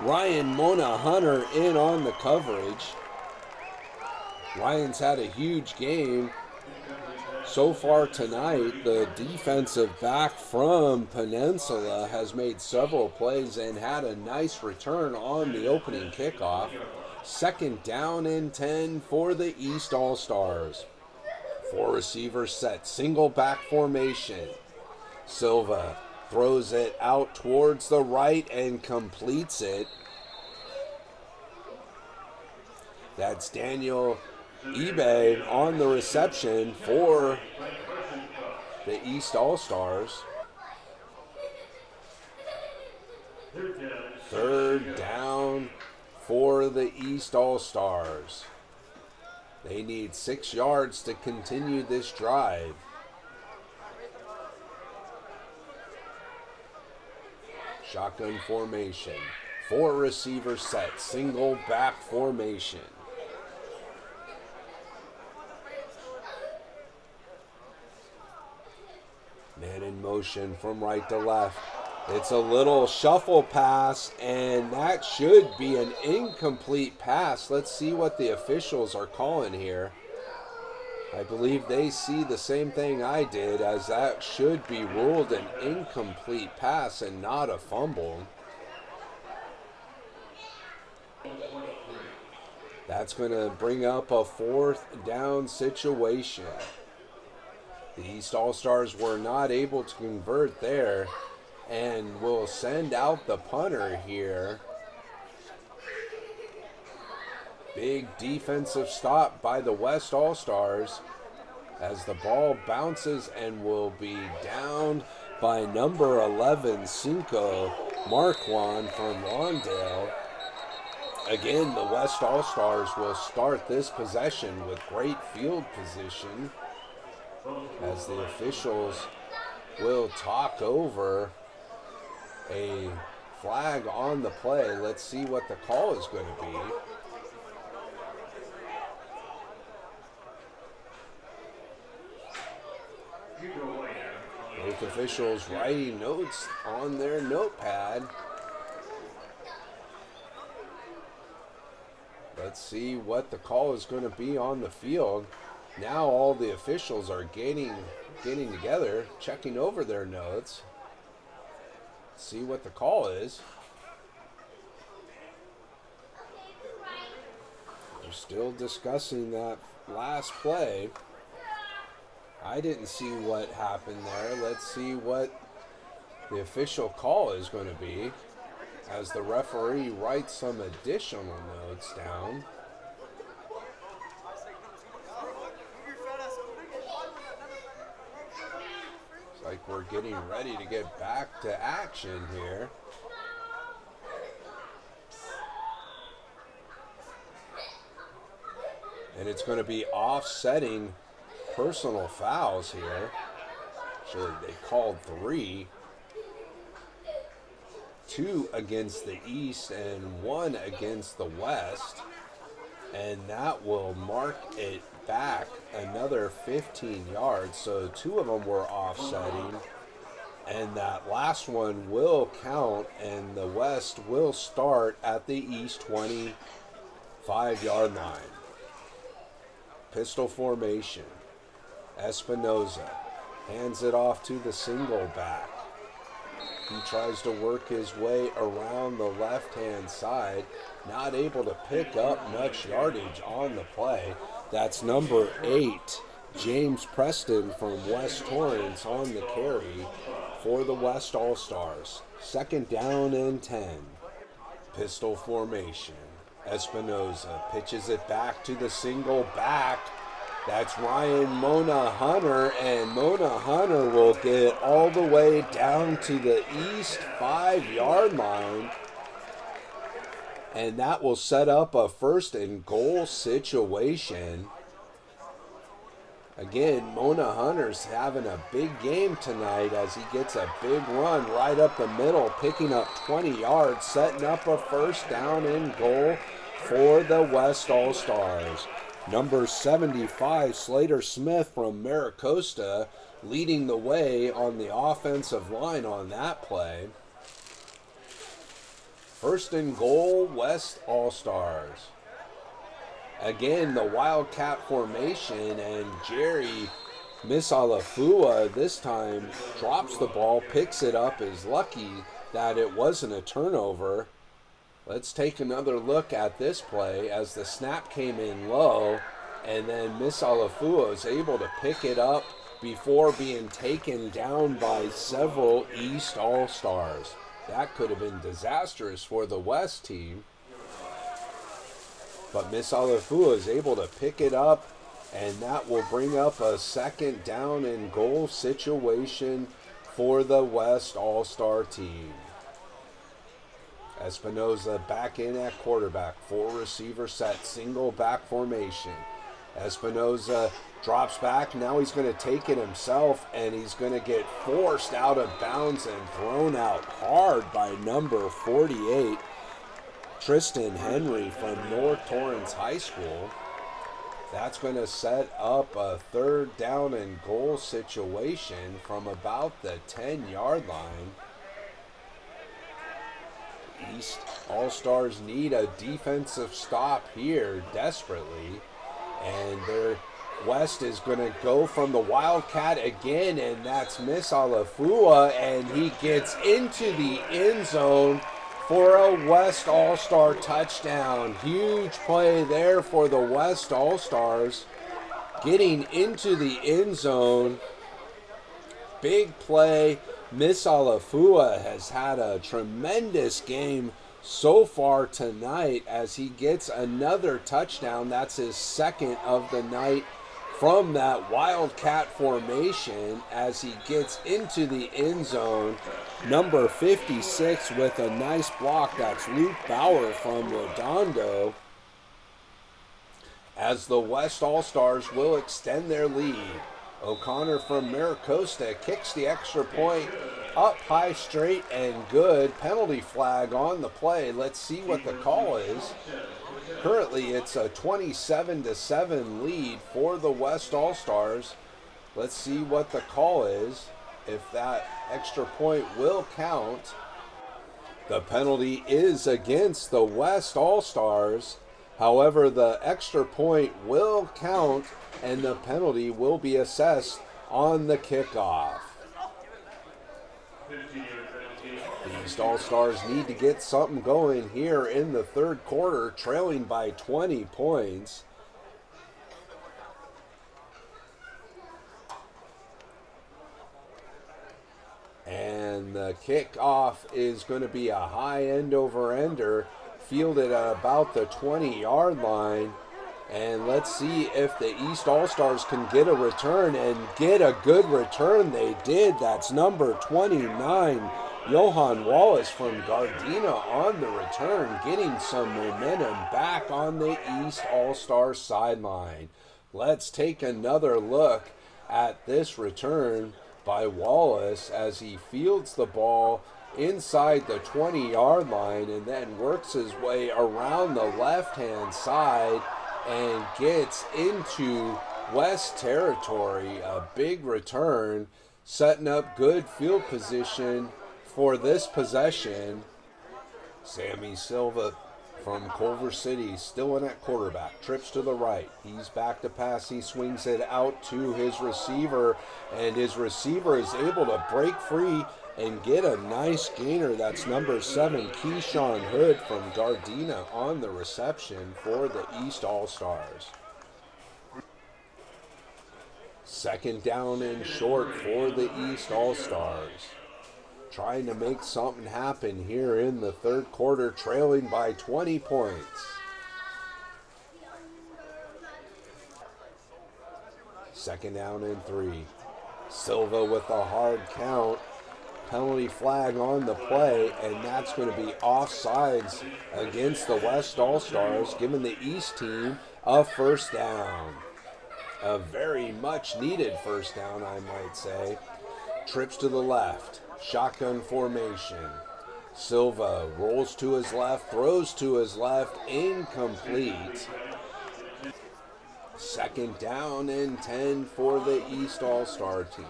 Ryan Mona Hunter in on the coverage. Ryan's had a huge game so far tonight. The defensive back from Peninsula has made several plays and had a nice return on the opening kickoff. Second down and 10 for the East All-Stars. 4 receivers set, single back formation. Silva throws it out towards the right and completes it. That's Daniel eBay on the reception for the East All-Stars. Third down for the East All-Stars. They need 6 yards to continue this drive. Shotgun formation. 4 receivers set, single back formation. Man in motion from right to left. It's a little shuffle pass, and that should be an incomplete pass. Let's see what the officials are calling here. I believe they see the same thing I did, as that should be ruled an incomplete pass and not a fumble. That's going to bring up a 4th down situation. The East All-Stars were not able to convert there, and will send out the punter here. Big defensive stop by the West All-Stars as the ball bounces and will be down by number 11, Cinco Marquand from Lawndale. Again, the West All-Stars will start this possession with great field position, as the officials will talk over a flag on the play. Let's see what the call is going to be. Both officials writing notes on their notepad. Let's see what the call is going to be on the field. Now all the officials are getting together, checking over their notes. See what the call is. We're still discussing that last play. I didn't see what happened there. Let's see what the official call is going to be, as the referee writes some additional notes down. Like we're getting ready to get back to action here. And it's going to be offsetting personal fouls here. Actually, they called 3. 2 against the East and 1 against the West. And that will mark it back another 15 yards. So 2 of them were offsetting, and that last one will count, and the West will start at the East 25-yard line. Pistol formation. Espinoza Hands it off to the single back. He tries to work his way around the left-hand side, not able to pick up much yardage on the play. That's number 8, James Preston from West Torrance on the carry for the West All-Stars. 2nd down and 10. Pistol formation. Espinoza pitches it back to the single back. That's Ryan Mona Hunter, and Mona Hunter will get all the way down to the east 5-yard line. And that will set up a 1st and goal situation. Again, Mona Hunter's having a big game tonight as he gets a big run right up the middle, picking up 20 yards, setting up a 1st down and goal for the West All-Stars. Number 75, Slater Smith from Maricosta, leading the way on the offensive line on that play. 1st and goal, West All-Stars. Again, the Wildcat formation, and Jerry Misalafua this time drops the ball, picks it up, is lucky that it wasn't a turnover. Let's take another look at this play as the snap came in low, and then Misalafua is able to pick it up before being taken down by several East All-Stars. That could have been disastrous for the West team. But Misalafua is able to pick it up, and that will bring up a 2nd down and goal situation for the West All-Star team. Espinoza back in at quarterback, 4-receiver set, single back formation. Espinoza drops back, now he's going to take it himself, and he's going to get forced out of bounds and thrown out hard by number 48, Tristan Henry from North Torrance High School. That's going to set up a 3rd down and goal situation from about the 10-yard line. East All-Stars need a defensive stop here desperately, and their West is going to go from the Wildcat again, and that's Misalafua, and he gets into the end zone for a West All-Star touchdown. Huge play there for the West All-Stars, getting into the end zone. Big play. Misalafua has had a tremendous game so far tonight as he gets another touchdown. That's his 2nd of the night from that Wildcat formation as he gets into the end zone. Number 56 with a nice block. That's Luke Bauer from Redondo. As the West All-Stars will extend their lead. O'Connor from Maricosta kicks the extra point up high, straight, and good. Penalty flag on the play. Let's see what the call is. Currently, it's a 27-7 lead for the West All-Stars. Let's see what the call is. If that extra point will count. The penalty is against the West All-Stars. However, the extra point will count, and the penalty will be assessed on the kickoff. The East All-Stars need to get something going here in the 3rd quarter, trailing by 20 points. And the kickoff is going to be a high end-over-ender, fielded at about the 20-yard line. And let's see if the East All-Stars can get a return, and get a good return. They did. That's number 29, Johan Wallace from Gardena on the return, getting some momentum back on the East All-Star sideline. Let's take another look at this return by Wallace as he fields the ball inside the 20-yard line and then works his way around the left-hand side and gets into West territory. A big return, setting up good field position for this possession. Sammy Silva from Culver City, still in at quarterback, trips to the right. He's back to pass. He swings it out to his receiver, and his receiver is able to break free and get a nice gainer. That's number 7, Keyshawn Hood from Gardena on the reception for the East All-Stars. Second down and short for the East All-Stars. Trying to make something happen here in the third quarter, trailing by 20 points. Second down and 3. Silva with a hard count. Penalty flag on the play, and that's going to be offsides against the West All-Stars, giving the East team a first down. A very much needed first down, I might say. Trips to the left, shotgun formation. Silva rolls to his left, throws to his left, incomplete. Second down and 10 for the East All-Star team.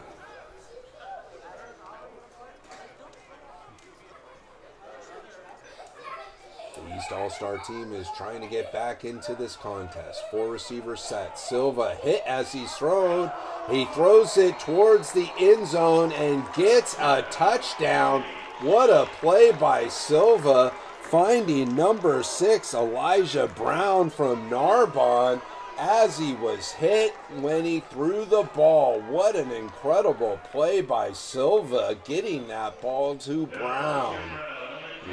The East All-Star team is trying to get back into this contest. 4 receiver set. Silva hit as he's thrown. He throws it towards the end zone and gets a touchdown. What a play by Silva, finding number 6, Elijah Brown from Narbonne, as he was hit when he threw the ball. What an incredible play by Silva, getting that ball to Brown.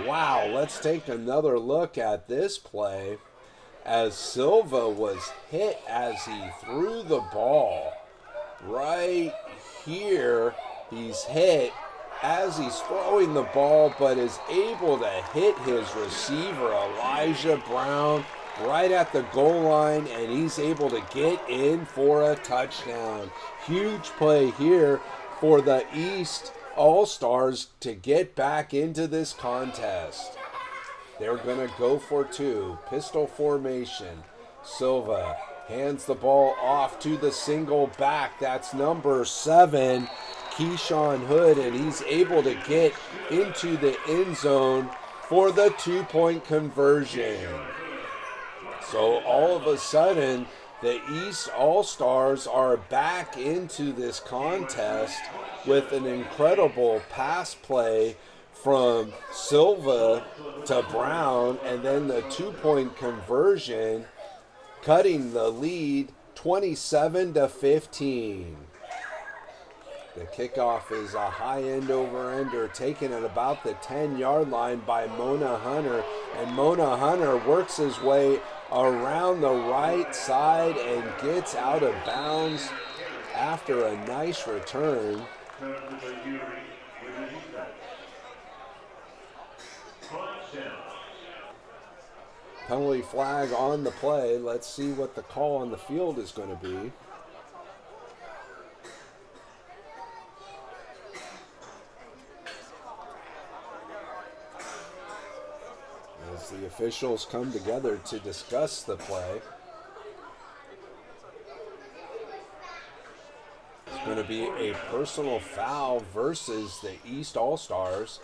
Wow, let's take another look at this play as Silva was hit as he threw the ball. Right here, he's hit as he's throwing the ball, but is able to hit his receiver, Elijah Brown, right at the goal line, and he's able to get in for a touchdown. Huge play here for the East All-Stars to get back into this contest. They're going to go for 2. Pistol formation. Silva hands the ball off to the single back. That's number 7, Keyshawn Hood, and he's able to get into the end zone for the 2-point conversion. So all of a sudden, the East All-Stars are back into this contest with an incredible pass play from Silva to Brown, and then the 2-point conversion, cutting the lead 27-15. The kickoff is a high end over ender, taken at about the 10-yard line by Mona Hunter, and Mona Hunter works his way around the right side and gets out of bounds after a nice return. Penalty flag on the play. Let's see what the call on the field is going to be. As the officials come together to discuss the play. It's going to be a personal foul versus the East All-Stars.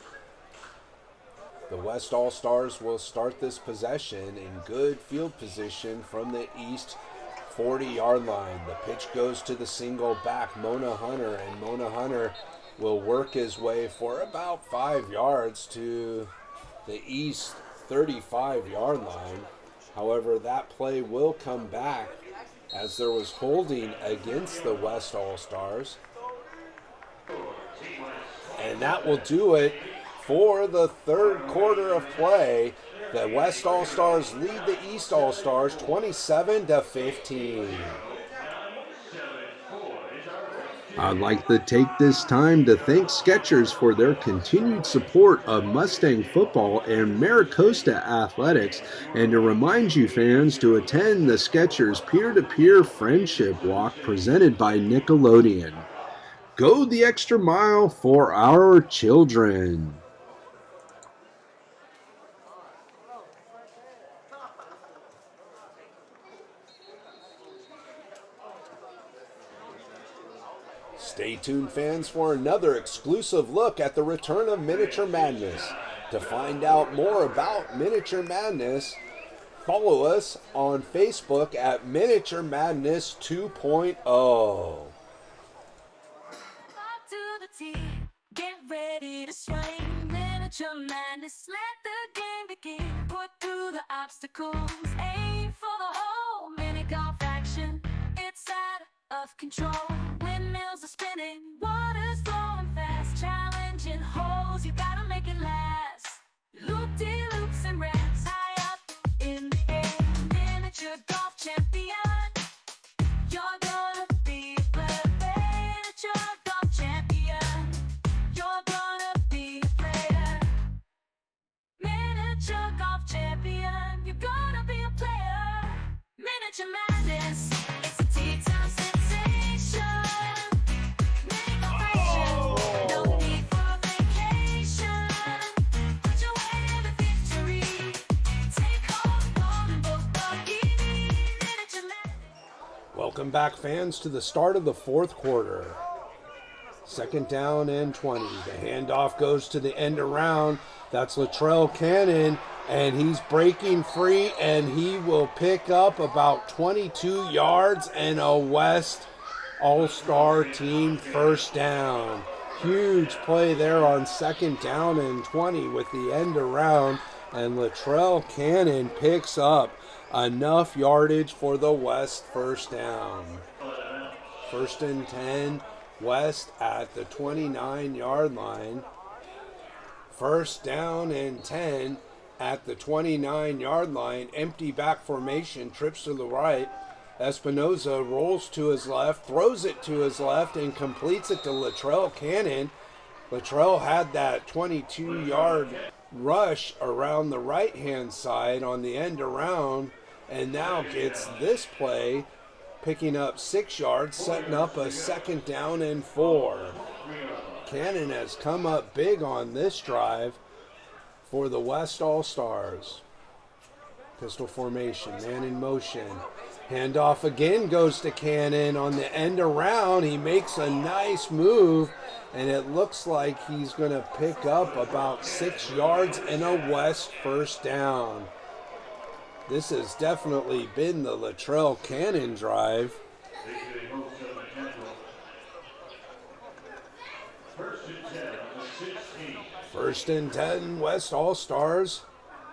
The West All-Stars will start this possession in good field position from the East 40-yard line. The pitch goes to the single back, Mona Hunter, and Mona Hunter will work his way for about 5 yards to the East 35-yard line. However, that play will come back as there was holding against the West All-Stars. And that will do it for the third quarter of play. The West All-Stars lead the East All-Stars 27-15. I'd like to take this time to thank Skechers for their continued support of Mustang football and MiraCosta athletics, and to remind you fans to attend the Skechers peer-to-peer friendship walk presented by Nickelodeon. Go the extra mile for our children. Stay tuned, fans, for another exclusive look at the return of Miniature Madness. To find out more about Miniature Madness, follow us on Facebook at Miniature Madness 2.0. Up to the tee, get ready to swing. Miniature madness, let the game begin. Put through the obstacles, aim for the hole. Mini golf action, it's out of control. Windmills are spinning, water's flowing fast. Challenging holes, you gotta make it last. Loop-de-loops and ramps, high up in the air. Miniature golf champion, you're gonna be a player. Miniature golf champion, you're gonna be a player. Miniature golf champion, you're gonna be a player. Miniature madness, it's a tea time sensation. Mini golf action, no need for vacation. Put your way to victory. Take home golden football game. Miniature madness. Welcome back, fans, to the start of the fourth quarter. Second down and 20. The handoff goes to the end around. That's Latrell Cannon, and he's breaking free, and he will pick up about 22 yards and a West All-Star team first down. Huge play there on second down and 20 with the end around, and Latrell Cannon picks up enough yardage for the West first down. First and 10, West at the 29-yard line. First down and 10 at the 29-yard line. Empty back formation, trips to the right. Espinoza rolls to his left, throws it to his left, and completes it to Latrell Cannon. Latrell had that 22-yard rush around the right-hand side on the end around, and now gets this play, picking up 6 yards, setting up a second down and 4. Cannon has come up big on this drive for the West All-Stars. Pistol formation, man in motion. Handoff again goes to Cannon on the end around. He makes a nice move, and it looks like he's going to pick up about 6 yards and a West first down. This has definitely been the Latrell Cannon drive. First and 10, West All-Stars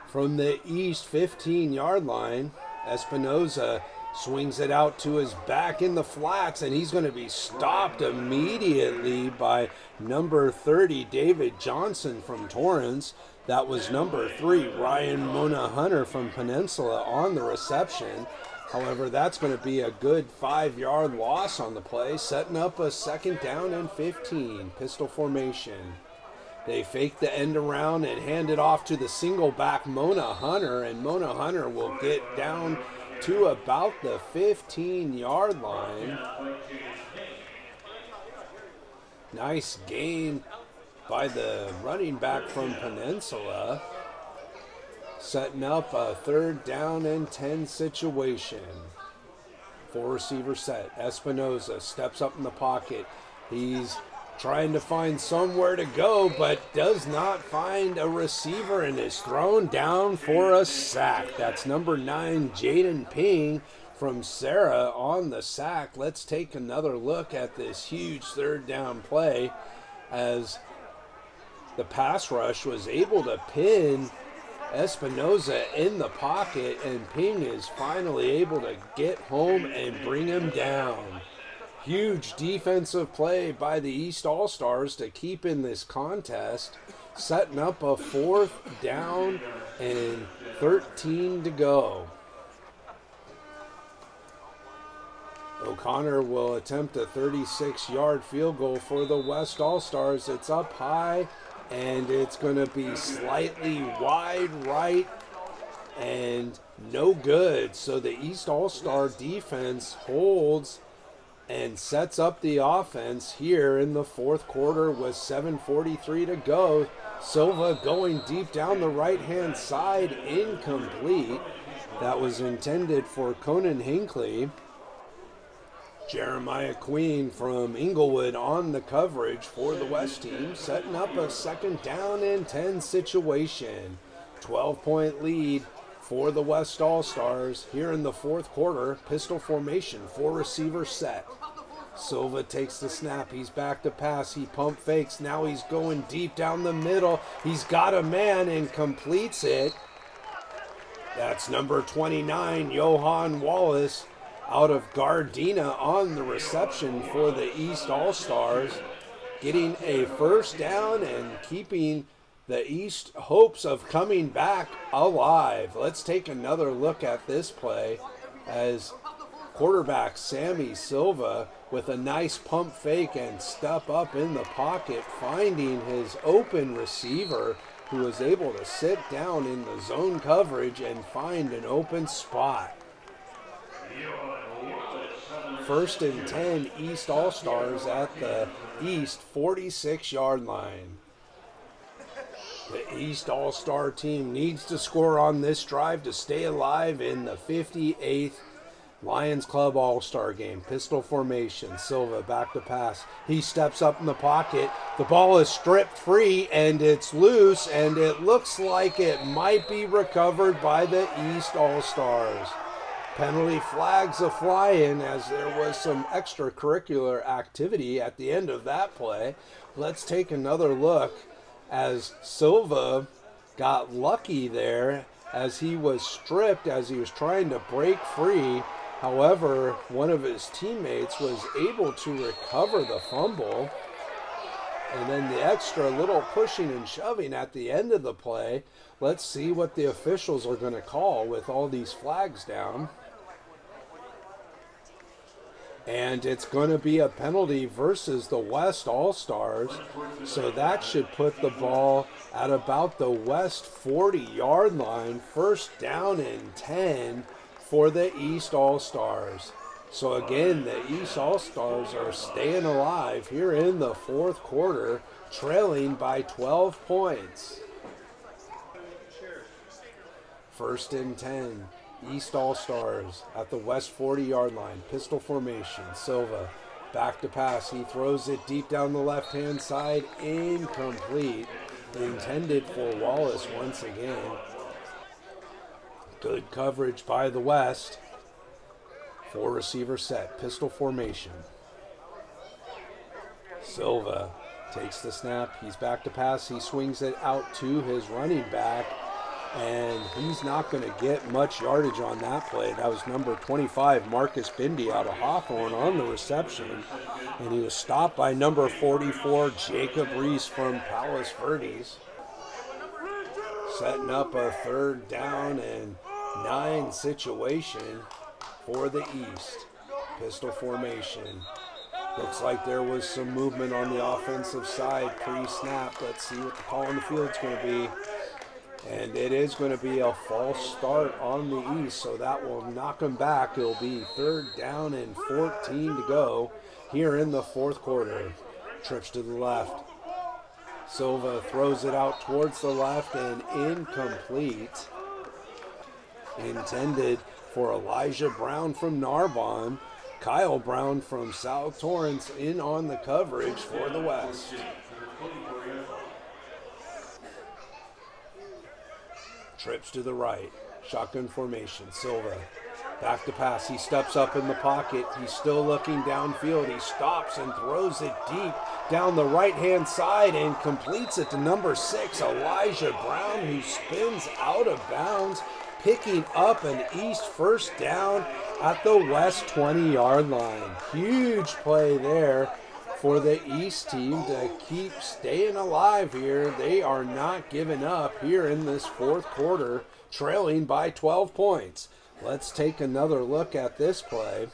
from the east 15-yard line. Espinoza swings it out to his back in the flats, and he's going to be stopped immediately by number 30, David Johnson from Torrance. That was number 3, Ryan Mona Hunter from Peninsula on the reception. However, that's going to be a good 5-yard loss on the play, setting up a second down and 15. Pistol formation. They fake the end around and hand it off to the single back Mona Hunter, and Mona Hunter will get down to about the 15-yard line. Nice gain by the running back from Peninsula, setting up a third down and 10 situation. 4-receiver set. Espinoza steps up in the pocket. He's trying to find somewhere to go, but does not find a receiver and is thrown down for a sack. That's number 9, Jaden Ping from Sarah on the sack. Let's take another look at this huge third down play as the pass rush was able to pin Espinoza in the pocket, and Ping is finally able to get home and bring him down. Huge defensive play by the East All-Stars to keep in this contest, setting up a fourth down and 13 to go. O'Connor will attempt a 36-yard field goal for the West All-Stars. It's up high, and it's going to be slightly wide right and no good. So the East All-Star defense holds and sets up the offense here in the fourth quarter with 7:43 to go. Silva going deep down the right-hand side, incomplete. That was intended for Conan Hinckley. Jeremiah Queen from Inglewood on the coverage for the West team, setting up a second down and 10 situation. 12-point lead for the West All-Stars here in the fourth quarter. Pistol formation, 4 receivers set. Silva takes the snap. He's back to pass. He pump fakes. Now he's going deep down the middle. He's got a man and completes it. That's number 29, Johan Wallace, out of Gardena on the reception for the East All-Stars, getting a first down and keeping the East hopes of coming back alive. Let's take another look at this play as quarterback Sammy Silva with a nice pump fake and step up in the pocket, finding his open receiver who was able to sit down in the zone coverage and find an open spot. First and 10, East All-Stars at the East 46-yard line. The East All-Star team needs to score on this drive to stay alive in the 58th Lions Club All-Star game. Pistol formation, Silva back to pass. He steps up in the pocket. The ball is stripped free and it's loose, and it looks like it might be recovered by the East All-Stars. Penalty flags a fly-in as there was some extracurricular activity at the end of that play. Let's take another look as Silva got lucky there as he was stripped as he was trying to break free. However, one of his teammates was able to recover the fumble. And then the extra little pushing and shoving at the end of the play. Let's see what the officials are going to call with all these flags down. And it's going to be a penalty versus the West All-Stars. So that should put the ball at about the West 40-yard line. First down and 10 for the East All-Stars. So again, the East All-Stars are staying alive here in the fourth quarter, trailing by 12 points. First and 10. East All-Stars at the West 40-yard line. Pistol formation. Silva back to pass. He throws it deep down the left-hand side. Incomplete. Intended for Wallace once again. Good coverage by the West. 4 receiver set. Pistol formation. Silva takes the snap. He's back to pass. He swings it out to his running back. And he's not going to get much yardage on that play. That was number 25, Marcus Bindi out of Hawthorne on the reception. And he was stopped by number 44, Jacob Reese from Palos Verdes. Setting up a 3rd down and 9 situation for the East. Pistol formation. Looks like there was some movement on the offensive side pre-snap. Let's see what the call on the field's going to be. And it is going to be a false start on the East, so that will knock them back. It'll be 3rd down and 14 to go here in the fourth quarter. Trips to the left. Silva throws it out towards the left and incomplete. Intended for Elijah Brown from Narbonne. Kyle Brown from South Torrance in on the coverage for the West. Trips to the right. Shotgun formation. Silva back to pass. He steps up in the pocket. He's still looking downfield. He stops and throws it deep down the right-hand side and completes it to number 6, Elijah Brown, who spins out of bounds, picking up an East first down at the West 20-yard line. Huge play there for the East team to keep staying alive here. They are not giving up here in this fourth quarter, trailing by 12 points. Let's take another look at this play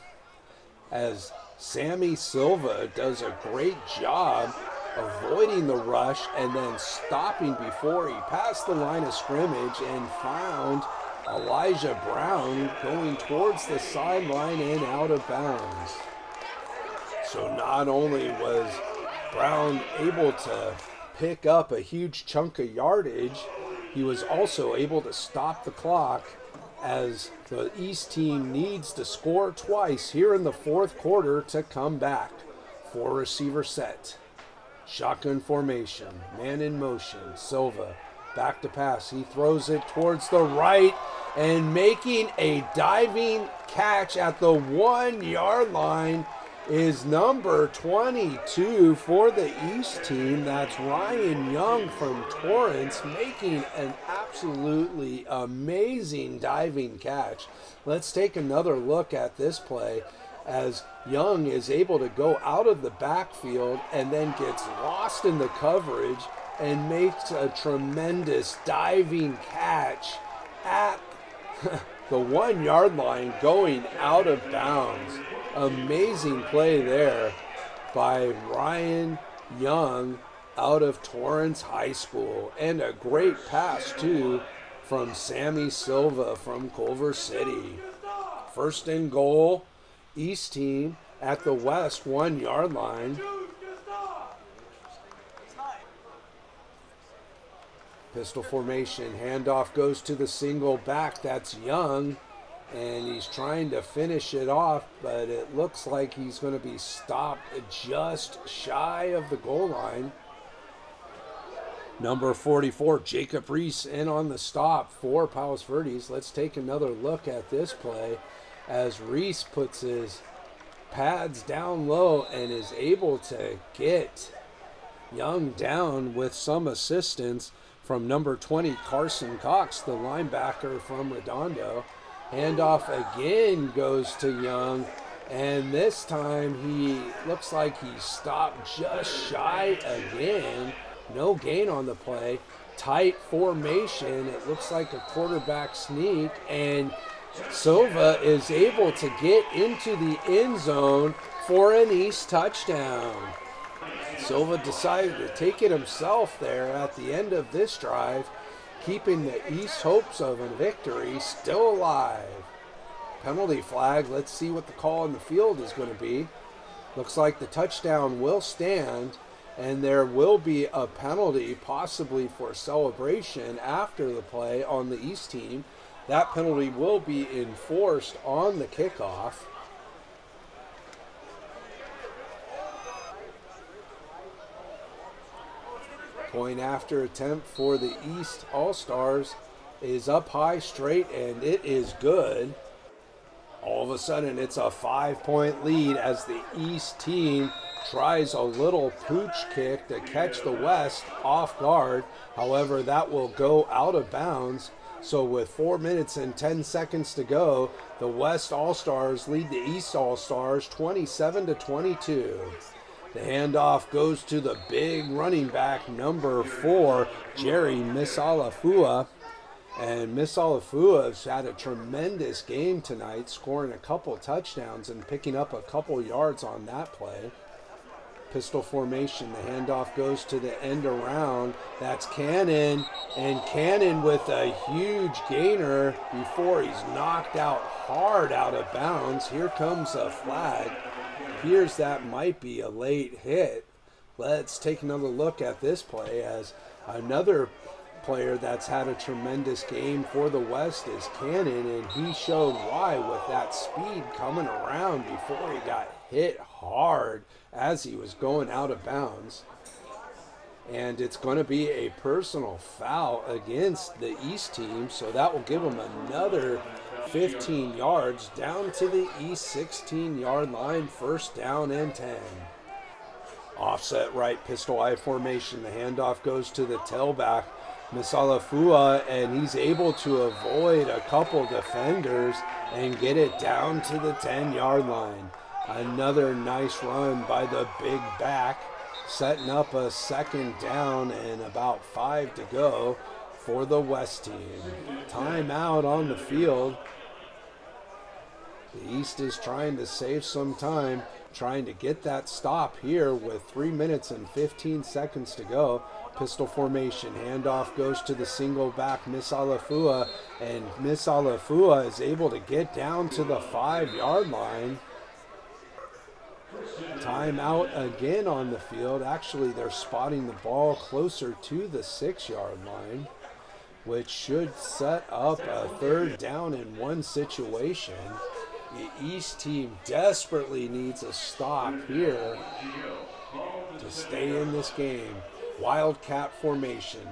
as Sammy Silva does a great job avoiding the rush and then stopping before he passed the line of scrimmage and found Elijah Brown going towards the sideline and out of bounds. So not only was Brown able to pick up a huge chunk of yardage, he was also able to stop the clock as the East team needs to score twice here in the fourth quarter to come back. 4 receiver set. Shotgun formation. Man in motion. Silva back to pass. He throws it towards the right and making a diving catch at the 1 yard line is number 22 for the East team. That's Ryan Young from Torrance making an absolutely amazing diving catch. Let's take another look at this play as Young is able to go out of the backfield and then gets lost in the coverage and makes a tremendous diving catch at the 1 yard line going out of bounds. Amazing play there by Ryan Young out of Torrance High School. And a great pass, too, from Sammy Silva from Culver City. First and goal, East team at the West 1 yard line. Pistol formation, handoff goes to the single back. That's Young. And he's trying to finish it off, but it looks like he's going to be stopped just shy of the goal line. Number 44, Jacob Reese, in on the stop for Palos Verdes. Let's take another look at this play as Reese puts his pads down low and is able to get Young down with some assistance from number 20, Carson Cox, the linebacker from Redondo. Handoff again goes to Young, and this time he looks like he stopped just shy again. No gain on the play. Tight formation. It looks like a quarterback sneak, and Silva is able to get into the end zone for an East touchdown. Silva decided to take it himself there at the end of this drive, keeping the East hopes of a victory still alive. Penalty flag. Let's see what the call on the field is going to be. Looks like the touchdown will stand, and there will be a penalty possibly for celebration after the play on the East team. That penalty will be enforced on the kickoff. Point after attempt for the East All-Stars is up high straight, and it is good. All of a sudden, it's a 5-point lead as the East team tries a little pooch kick to catch the West off guard. However, that will go out of bounds. So with 4 minutes and 10 seconds to go, the West All-Stars lead the East All-Stars 27-22. The handoff goes to the big running back, number 4, Jerry Misalafua. And Misalafua has had a tremendous game tonight, scoring a couple touchdowns and picking up a couple yards on that play. Pistol formation, the handoff goes to the end around. That's Cannon, and Cannon with a huge gainer before he's knocked out hard out of bounds. Here comes a flag. Appears that might be a late hit. Let's take another look at this play as another player that's had a tremendous game for the West is Cannon, and he showed why with that speed coming around before he got hit hard as he was going out of bounds. And it's going to be a personal foul against the East team, so that will give him another 15 yards down to the East 16-yard line, first down and 10. Offset right pistol I formation. The handoff goes to the tailback, Misalafua, and he's able to avoid a couple defenders and get it down to the 10-yard line. Another nice run by the big back, setting up a second down and about 5 to go for the West team. Timeout on the field. The East is trying to save some time, trying to get that stop here with 3 minutes and 15 seconds to go. Pistol formation, handoff goes to the single back, Misalafua, and Misalafua is able to get down to the 5-yard line. Timeout again on the field. Actually, they're spotting the ball closer to the 6-yard line, which should set up a third down in one situation. The East team desperately needs a stop here to stay in this game. Wildcat formation.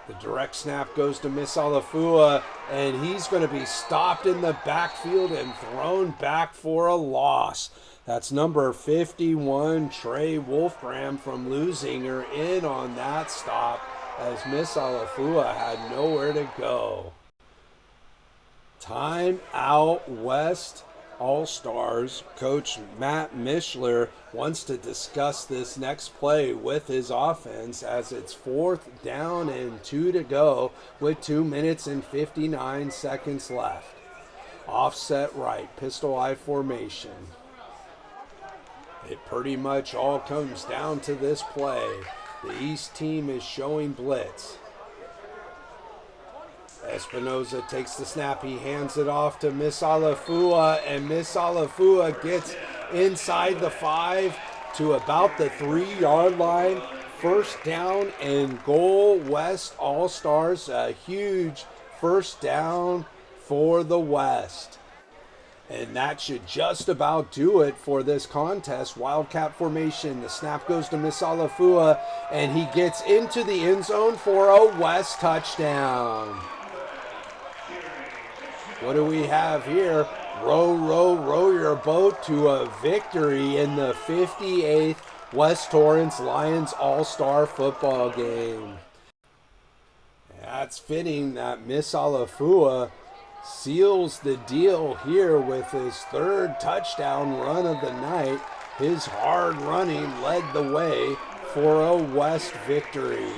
The direct snap goes to Miss Alafua, and he's going to be stopped in the backfield and thrown back for a loss. That's number 51, Trey Wolfgram from Lusinger, in on that stop as Miss Alafua had nowhere to go. Time out, West All-Stars. Coach Matt Mishler wants to discuss this next play with his offense as it's 4th down and 2 to go with 2 minutes and 59 seconds left. Offset right, pistol I formation. It pretty much all comes down to this play. The East team is showing blitz. Espinoza takes the snap. He hands it off to Miss Alafua, and Miss Alafua gets inside the 5 to about the 3-yard line. 1st down and goal, West All-Stars. A huge 1st down for the West. And that should just about do it for this contest. Wildcat formation. The snap goes to Miss Alafua, and he gets into the end zone for a West touchdown. What do we have here? Row, row, row your boat to a victory in the 58th West Torrance Lions All-Star football game. That's fitting that Miss Alafua seals the deal here with his 3rd touchdown run of the night. His hard running led the way for a West victory.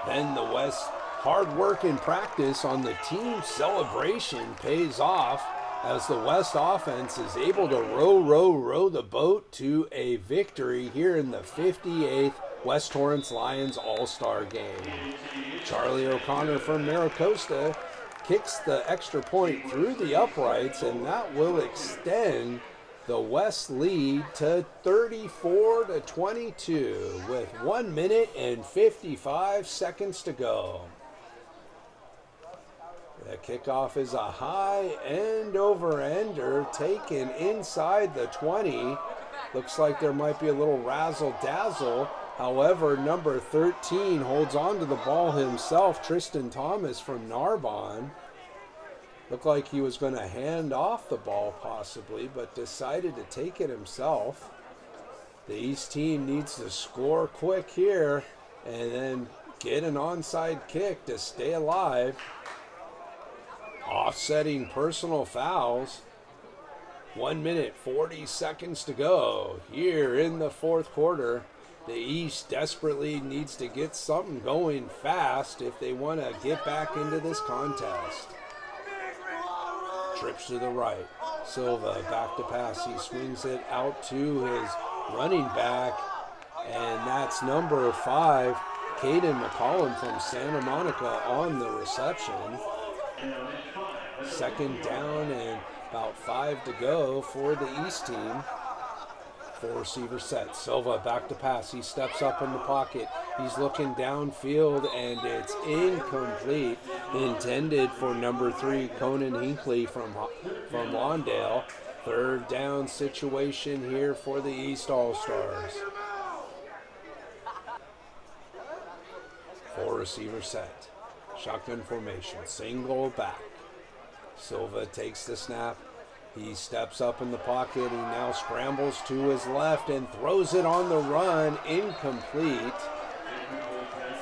Then the West hard work in practice on the team celebration pays off as the West offense is able to row the boat to a victory here in the 58th West Torrance Lions All-Star game. Charlie O'Connor from Maricosta kicks the extra point through the uprights, and that will extend the West lead to 34-22 with 1 minute and 55 seconds to go. The kickoff is a high end-over-ender taken inside the 20. Looks like there might be a little razzle-dazzle. However, number 13 holds on to the ball himself, Tristan Thomas from Narbonne. Looked like he was going to hand off the ball possibly, but decided to take it himself. The East team needs to score quick here and then get an onside kick to stay alive. Offsetting personal fouls. 1 minute, 40 seconds to go here in the 4th quarter. The East desperately needs to get something going fast if they want to get back into this contest. Trips to the right. Silva back to pass. He swings it out to his running back, and that's number 5, Caden McCollum from Santa Monica on the reception. 2nd down and about 5 to go for the East team. 4 receiver set. Silva back to pass. He steps up in the pocket. He's looking downfield, and it's incomplete. Intended for number 3, Conan Hinckley from Lawndale. 3rd down situation here for the East All-Stars. 4 receiver set. Shotgun formation. Single back. Silva takes the snap. He steps up in the pocket. He now scrambles to his left and throws it on the run. Incomplete.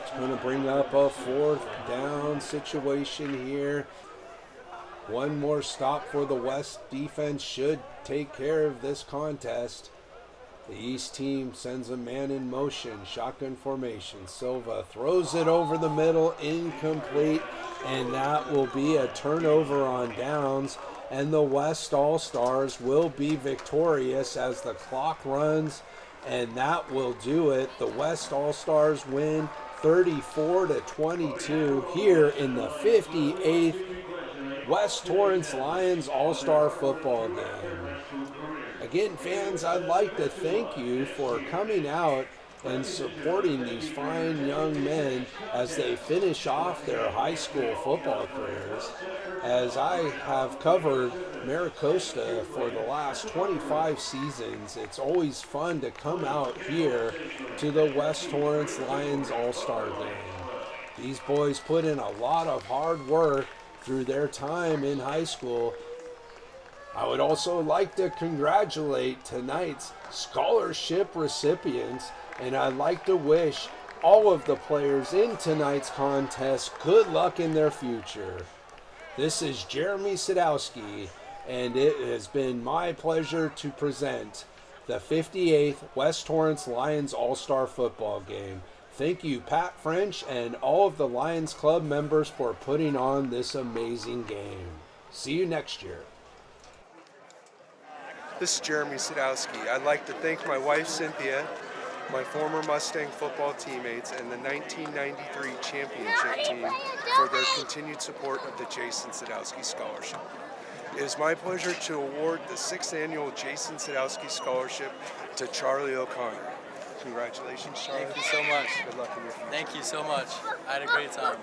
It's going to bring up a 4th down situation here. One more stop for the West defense should take care of this contest. The East team sends a man in motion. Shotgun formation. Silva throws it over the middle. Incomplete. And that will be a turnover on downs. And the West All-Stars will be victorious as the clock runs. And that will do it. The West All-Stars win 34-22 here in the 58th West Torrance Lions All-Star football game. Again, fans, I'd like to thank you for coming out and supporting these fine young men as they finish off their high school football careers. As I have covered Maricosta for the last 25 seasons, it's always fun to come out here to the West Torrance Lions All-Star game. These boys put in a lot of hard work through their time in high school. I would also like to congratulate tonight's scholarship recipients, and I'd like to wish all of the players in tonight's contest good luck in their future. This is Jeremy Sadowski, and it has been my pleasure to present the 58th West Torrance Lions All-Star Football Game. Thank you, Pat French, and all of the Lions Club members for putting on this amazing game. See you next year. This is Jeremy Sadowski. I'd like to thank my wife, Cynthia, my former Mustang football teammates, and the 1993 championship team for their continued support of the Jason Sadowski Scholarship. It is my pleasure to award the 6th annual Jason Sadowski Scholarship to Charlie O'Connor. Congratulations, Charlie. Thank you so much. Good luck in your future. Thank you so much. I had a great time.